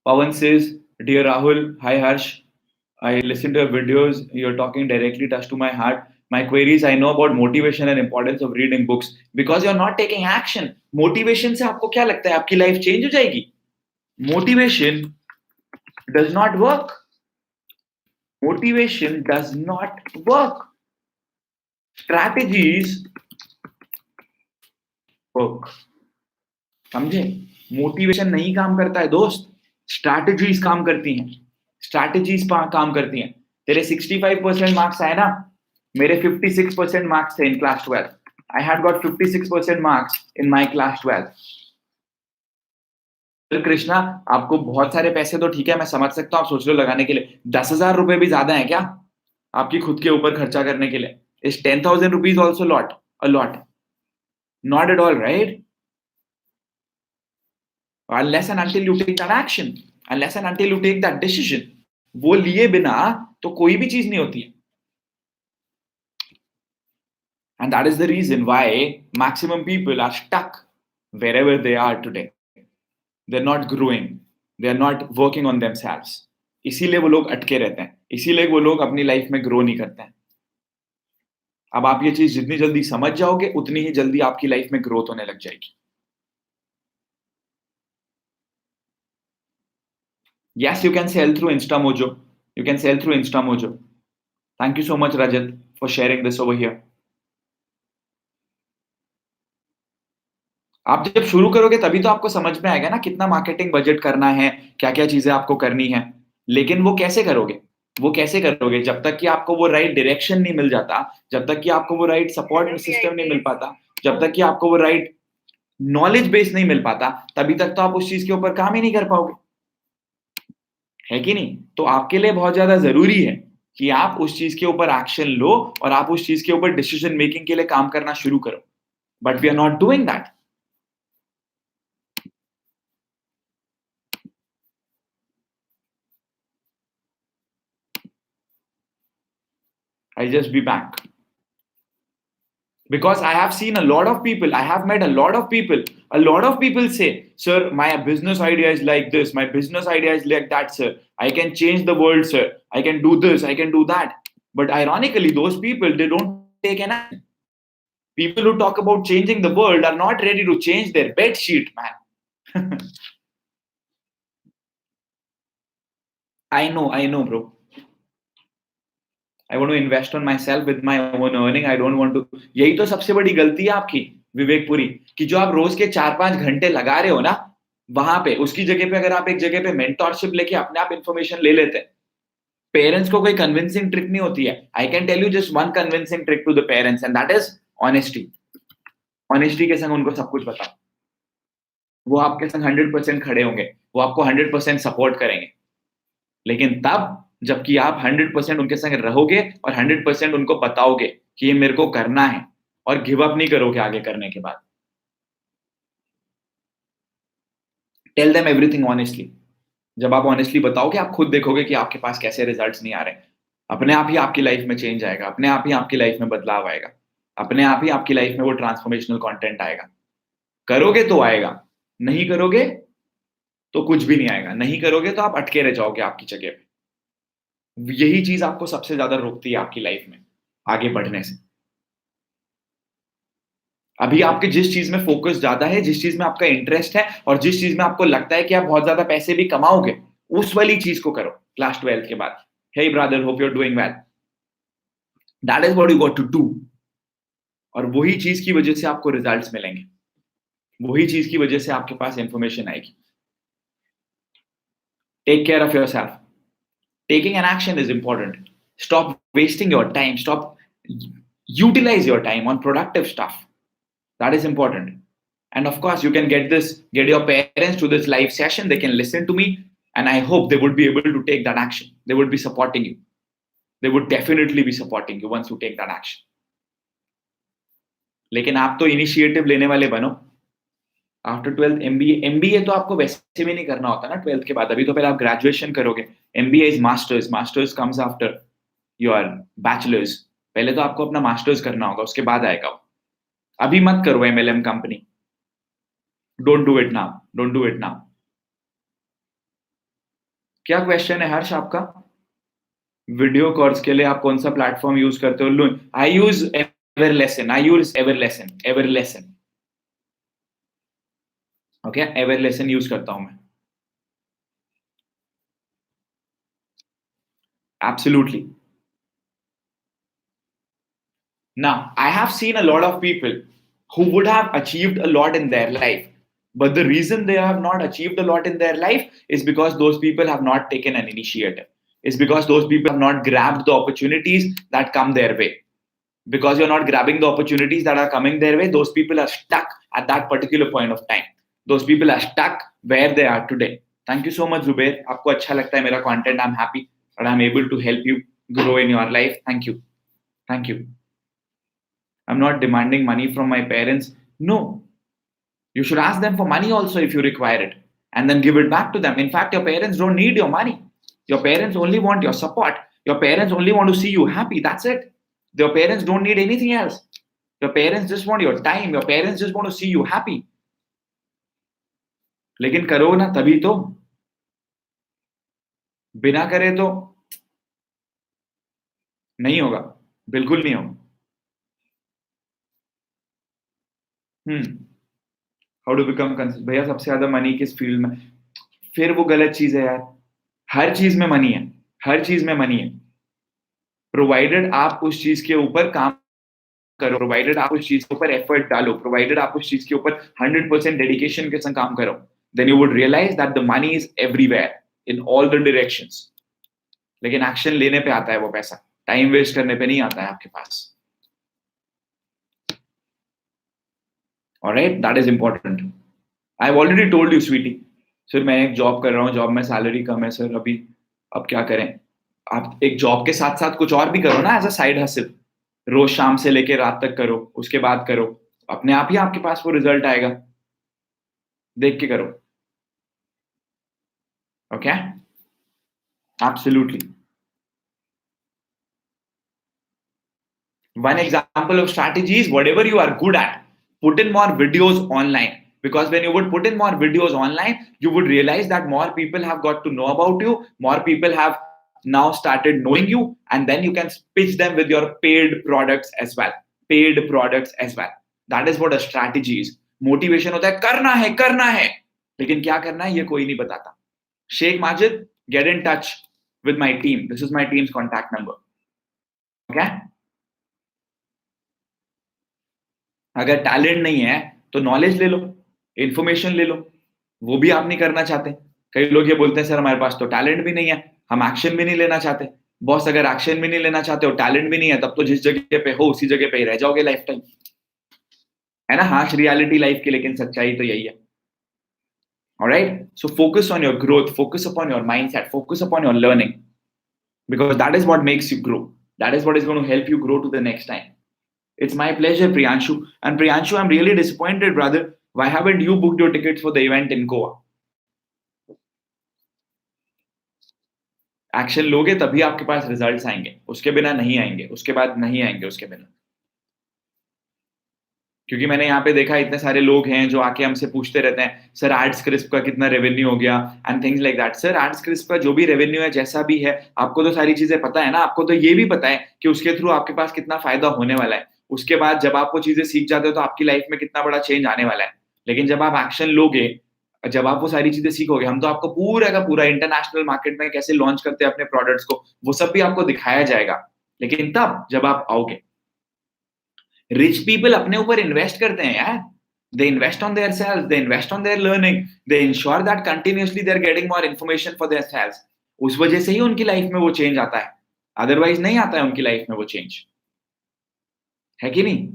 Pawan says, Dear Rahul, hi Harsh. I listen to your videos. You're talking directly touch to my heart. My queries, I know about motivation and importance of reading books. Because you're not taking action. Motivation से आपको क्या लगता है आपकी life change हो जाएगी? Motivation does not work. Motivation does not work. Strategies work. समझे? Motivation नहीं काम करता है दोस्त. स्ट्रैटेजीज काम करती हैं. स्ट्रैटेजीज काम करती हैं. तेरे 65% मार्क्स आए ना, मेरे 56% मार्क्स थे in class 12. I had got 56% marks in my class 12. Krishna, आपको बहुत सारे पैसे तो ठीक है, मैं समझ सकता हूँ आप सोच रहे हो लगाने के लिए. 10,000 रुपए भी ज्यादा है क्या आपकी खुद के ऊपर खर्चा करने के लिए? Is 10,000 rupees also lot? A lot? Not at all, right? Unless and until you take that action, unless and until you take that decision, वो लिए बिना तो कोई भी चीज नहीं होती है. And that is the reason why maximum people are stuck wherever they are today. They're not growing. They're not working on themselves. इसीलिए वो लोग अटके रहते हैं. इसीलिए वो लोग अपनी लाइफ में ग्रो नहीं करते हैं. अब आप ये चीज जितनी जल्दी समझ जाओगे उतनी ही जल्दी आपकी लाइफ में ग्रोथ होने लग जाएगी. Yes, you can sell through InstaMojo. You can sell through InstaMojo. Thank you so much, Rajat, for sharing this over here. आप जब शुरू करोगे तभी तो आपको समझ में आएगा ना कितना मार्केटिंग बजट करना है, क्या-क्या चीजें आपको करनी है. लेकिन वो कैसे करोगे? वो कैसे करोगे जब तक कि आपको वो राइट डायरेक्शन नहीं मिल जाता, जब तक कि आपको वो राइट सपोर्ट सिस्टम नहीं मिल पाता, जब तक कि आपको वो राइट नॉलेज बेस नहीं मिल पाता, तभी तक तो आप उस चीज के ऊपर काम ही नहीं कर पाओगे. है कि नहीं? तो आपके लिए बहुत ज्यादा जरूरी है कि आप उस चीज के ऊपर एक्शन लो और आप उस चीज के ऊपर डिसीजन मेकिंग के लिए काम करना शुरू करो. But we are not doing that. I just be back because I have seen a lot of people, I have met a lot of people. A lot of people say, sir, my business idea is like this, my business idea is like that, sir. I can change the world, sir. I can do this, I can do that. But ironically, those people, they don't take an action. People who talk about changing the world are not ready to change their bed sheet, man. I know, bro. I want to invest on myself with my own earning. I don't want to. यही तो सबसे बड़ी गलती है आपकी, विवेकपुरी, कि जो आप रोज के 4-5 घंटे लगा रहे हो ना वहां पे, उसकी जगह पे अगर आप एक जगह पे मेंटोरशिप लेके अपने आप इन्फॉर्मेशन ले लेते हैं. पेरेंट्स को कोई कन्विंसिंग ट्रिक नहीं होती है. I can tell you just one convincing trick to the parents and that is honesty. Honesty के संग उनको सब कुछ बताओ. वो आपके संग 100% खड़े होंगे, वो आपको 100% सपोर्ट करेंगे. लेकिन तब जबकि आप 100% उनके संग रहोगे और 100% उनको बताओगे कि ये मेरे को करना है और गिव अप नहीं करोगे आगे करने के बाद. Tell them everything honestly. जब आप ऑनेस्टली बताओगे आप खुद देखोगे कि आपके पास कैसे रिजल्ट्स नहीं आ रहे. अपने आप ही आपकी लाइफ में चेंज आएगा, अपने आप ही आपकी लाइफ में बदलाव आएगा, अपने आप ही आपकी लाइफ में वो ट्रांसफॉर्मेशनल कंटेंट आएगा. करोगे तो आएगा, नहीं करोगे तो कुछ भी नहीं आएगा. नहीं करोगे तो आप अटके रह जाओगे आपकी जगह पे. यही चीज आपको सबसे ज्यादा रोकती है आपकी लाइफ में आगे बढ़ने से. अभी आपके जिस चीज में फोकस ज्यादा है, जिस चीज में आपका इंटरेस्ट है और जिस चीज में आपको लगता है कि आप बहुत ज्यादा पैसे भी कमाओगे, उस वाली चीज को करो क्लास 12 के बाद. Hey brother, hope you are doing well. That is what you got to do. और वही चीज की वजह से आपको रिजल्ट्स मिलेंगे. वही चीज की वजह से आपके पास इंफॉर्मेशन आएगी. Take care of yourself. Taking an action is important. Stop wasting your time. Utilize your time on productive stuff. That is important. And of course, you can get your parents to this live session. They can listen to me, and I hope they would be able to take that action. They would be supporting you. They would definitely be supporting you once you take that action. लेकिन आप तो initiative लेने वाले बनो. After 12th MBA तो आपको वैसे भी नहीं करना होता ना 12th के बाद. अभी तो पहले आप ग्रेजुएशन करोगे. MBA is masters. Masters comes after your bachelors. पहले तो आपको अपना मास्टर्स करना होगा, उसके बाद आएगा वो. अभी मत करो MLM company. Don't do it now. Don't do it now. क्या क्वेश्चन है हर्ष आपका? वीडियो कोर्स के लिए आप कौन सा प्लेटफॉर्म यूज करते हो? आई यूज एवरलेसन. एवरलेसन. ओके, एवरलेसन यूज करता हूं मैं. Absolutely. Now, I have seen a lot of people who would have achieved a lot in their life. But the reason they have not achieved a lot in their life is because those people have not taken an initiative. It's because those people have not grabbed the opportunities that come their way. Because you're not grabbing the opportunities that are coming their way, those people are stuck at that particular point of time. Those people are stuck where they are today. Thank you so much, Zubair. आपको अच्छा लगता है मेरा content. I'm happy that I'm able to help you grow in your life. Thank you. Thank you. I'm not demanding money from my parents. No. You should ask them for money also if you require it and then give it back to them. In fact, your parents don't need your money. Your parents only want your support. Your parents only want to see you happy. That's it. Your parents don't need anything else. Your parents just want your time. Your parents just want to see you happy. लेकिन करो ना तभी तो. बिना करे तो नहीं होगा. बिल्कुल नहीं होगा. हाउ टू बिकम भैया सबसे ज्यादा मनी किस फील्ड में? फिर वो गलत चीज है यार। हर चीज में मनी है, हर चीज में मनी है, प्रोवाइडेड आप उस चीज के ऊपर काम करो, प्रोवाइडेड आप उस चीज के ऊपर एफर्ट डालो, प्रोवाइडेड आप उस चीज के ऊपर 100% डेडिकेशन के संग काम करो, then you would realise that the money is everywhere in all the directions. लेकिन एक्शन लेने पे आता है वो पैसा, टाइम वेस्ट करने पे नहीं आता है आपके पास। Alright, that is important. I have already told you sweetie, sir मैं एक जॉब कर रहा हूँ, जॉब में सैलरी कम है सर अभी, अब क्या करें? आप एक जॉब के साथ साथ कुछ और भी करो ना, एज अ साइड हसल। रोज शाम से लेके रात तक करो, उसके बाद करो, अपने आप ही आपके पास वो रिजल्ट आएगा। देख के करो। Okay, absolutely. One example of strategy is whatever you are good at, put in more videos online. Because when you would put in more videos online, you would realize that more people have got to know about you, more people have now started knowing you, and then you can pitch them with your paid products as well. Paid products as well. That is what a strategy is. Motivation होता है करना है, लेकिन क्या करना है ये कोई नहीं बताता। Sheikh Majid, get in touch with my team. This is my team's contact number. Okay? अगर टैलेंट नहीं है तो नॉलेज ले लो, इंफॉर्मेशन ले लो। वो भी आप नहीं करना चाहते। कई लोग ये बोलते हैं सर हमारे पास तो टैलेंट भी नहीं है, हम एक्शन भी नहीं लेना चाहते। बॉस अगर एक्शन भी नहीं लेना चाहते हो, टैलेंट भी नहीं है, तब तो जिस जगह पे हो उसी जगह पे ही रह जाओगे लाइफ टाइम। है ना, हार्श रियलिटी लाइफ की, लेकिन सच्चाई तो यही है। Alright, so focus on your growth, focus upon your mindset, focus upon your learning, because that is what makes you grow. That is what is going to help you grow to the next time. It's my pleasure, Priyanshu. And Priyanshu, I'm really disappointed, brother. Why haven't you booked your tickets for the event in Goa? Action लोगे तभी आपके पास results आएंगे, उसके बिना नहीं आएंगे, उसके बाद नहीं आएंगे उसके बिना। क्योंकि मैंने यहाँ पे देखा इतने सारे लोग हैं जो आके हमसे पूछते रहते हैं सर एड स्क्रिप्ट का कितना रेवेन्यू हो गया and things like that. Sir ad script का जो भी रेवेन्यू है जैसा भी है, आपको तो सारी चीजें पता है ना, आपको तो ये भी पता है कि उसके थ्रू आपके पास कितना फायदा होने वाला है। उसके बाद जब आप वो चीजें सीख जाते हो तो आपकी लाइफ में कितना बड़ा चेंज आने वाला है। लेकिन जब आप एक्शन लोगे, जब आप वो सारी चीजें सीखोगे, हम तो आपको पूरा का पूरा इंटरनेशनल मार्केट में कैसे लॉन्च करते हैं अपने प्रोडक्ट्स को, वो सब भी आपको दिखाया जाएगा। लेकिन तब जब आप आओगे, रिच पीपल अपने ऊपर इन्वेस्ट करते हैं यार। They invest on their selves, they invest on their learning, they ensure that continuously they're getting more information for their selves. उस वजह से ही उनकी लाइफ में वो चेंज आता है, अदरवाइज नहीं आता है उनकी लाइफ में वो चेंज। है कि नहीं?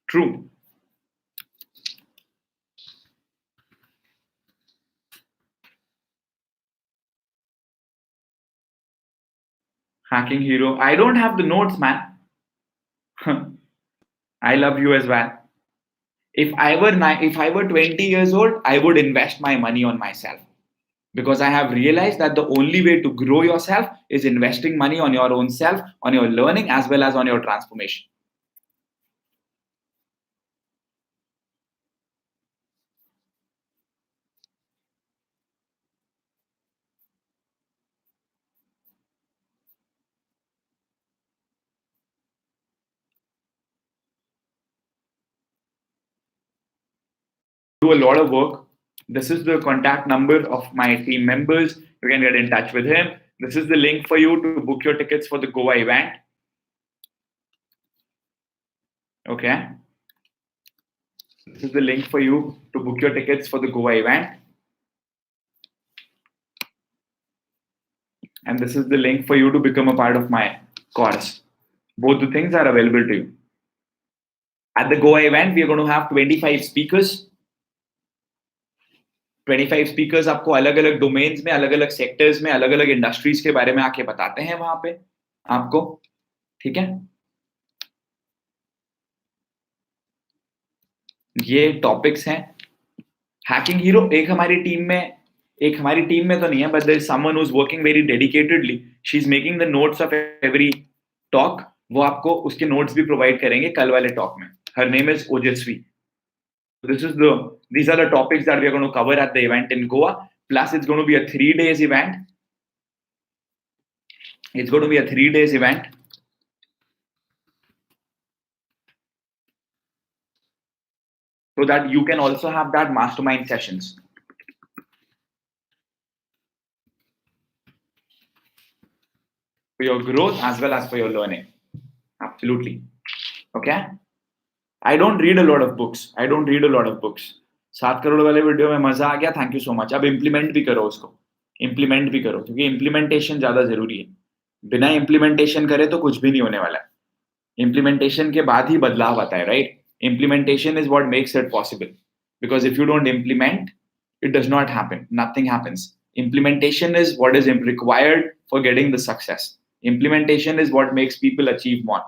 True. Hacking hero, I don't have the notes, man. I love you as well. If I were 20 years old, I would invest my money on myself, because I have realized that the only way to grow yourself is investing money on your own self, on your learning, as well as on your transformation. Do a lot of work. This is the contact number of my team members. You can get in touch with him. This is the link for you to book your tickets for the Goa event. Okay. This is the link for you to book your tickets for the Goa event. And this is the link for you to become a part of my course. Both the things are available to you. At the Goa event, we are going to have 25 speakers. 25 speakers आपको अलग अलग domains में, अलग अलग sectors में, अलग अलग industries के बारे में आके बताते हैं वहां पे आपको। ठीक है, ये टॉपिक्स हैं। हैकिंग हीरो एक हमारी टीम में एक हमारी टीम में तो नहीं है, but there is someone who is working very dedicatedly, she is making the notes of every talk, वो आपको उसके नोट्स भी प्रोवाइड करेंगे कल वाले टॉक में. हर नेम इज ओजस्वी. These are the topics that we are going to cover at the event in Goa. Plus, it's going to be a 3 days event. It's going to be a 3 days event. So that you can also have that mastermind sessions for your growth as well as for your learning. Absolutely. Okay. I don't read a lot of books. 7 crore वाले video में मजा आ गया. Thank you so much. अब implement भी करो उसको. Implement भी करो, क्योंकि इम्प्लीमेंटेशन ज्यादा जरूरी है. बिना इम्प्लीमेंटेशन करे तो कुछ भी नहीं होने वाला है. इम्प्लीमेंटेशन के बाद ही बदलाव आता है, right? Implementation is what makes it possible. Because if you don't implement, it does not happen. Nothing happens. Implementation is what is required for getting the success. Implementation is what makes people achieve more.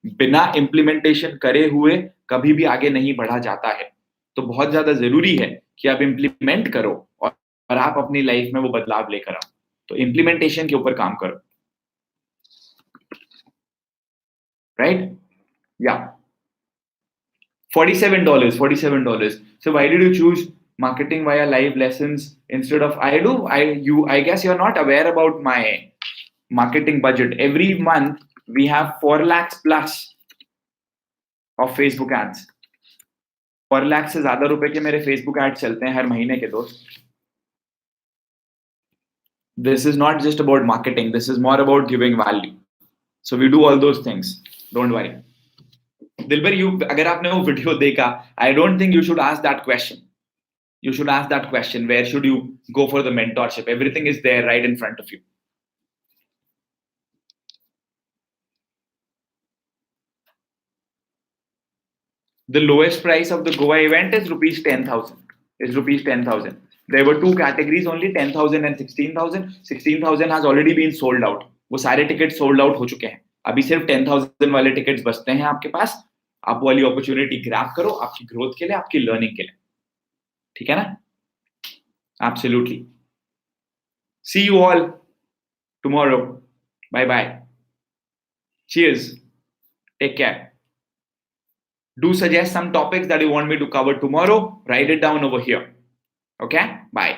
बिना implementation करे हुए कभी भी आगे नहीं बढ़ा जाता है. तो बहुत ज्यादा जरूरी है कि आप इम्प्लीमेंट करो और आप अपनी लाइफ में वो बदलाव लेकर आओ. तो इम्प्लीमेंटेशन के ऊपर काम करो. राइट? या $47. So why did you choose marketing via live lessons instead of I guess you're not aware about my marketing budget. Every month we have 4 lakhs plus of Facebook ads. 4 lakh से ज्यादा रुपए के मेरे Facebook ads चलते हैं हर महीने के दोस्त. This is not just about marketing. This is more about giving value. So we do all those things. Don't worry. दिलबर, अगर आपने वो वीडियो देखा, I don't think you should ask that question. You should ask that question, where should you go for the mentorship? Everything is there right in front of you. The lowest price of the Goa event is rupees 10,000. There were 2 categories only, 10,000 and 16,000. 16,000 has already been sold out. वो सारे ticket sold out हो चुके हैं. अभी सिर्फ 10,000 वाले tickets बचते हैं आपके पास. आप वाली अपॉर्चुनिटी ग्रैब करो, आपकी ग्रोथ के लिए, आपकी लर्निंग के लिए. ठीक है ना? Absolutely. See you all tomorrow. Bye bye. Cheers. Take care. Do suggest some topics that you want me to cover tomorrow. Write it down over here. Okay? Bye.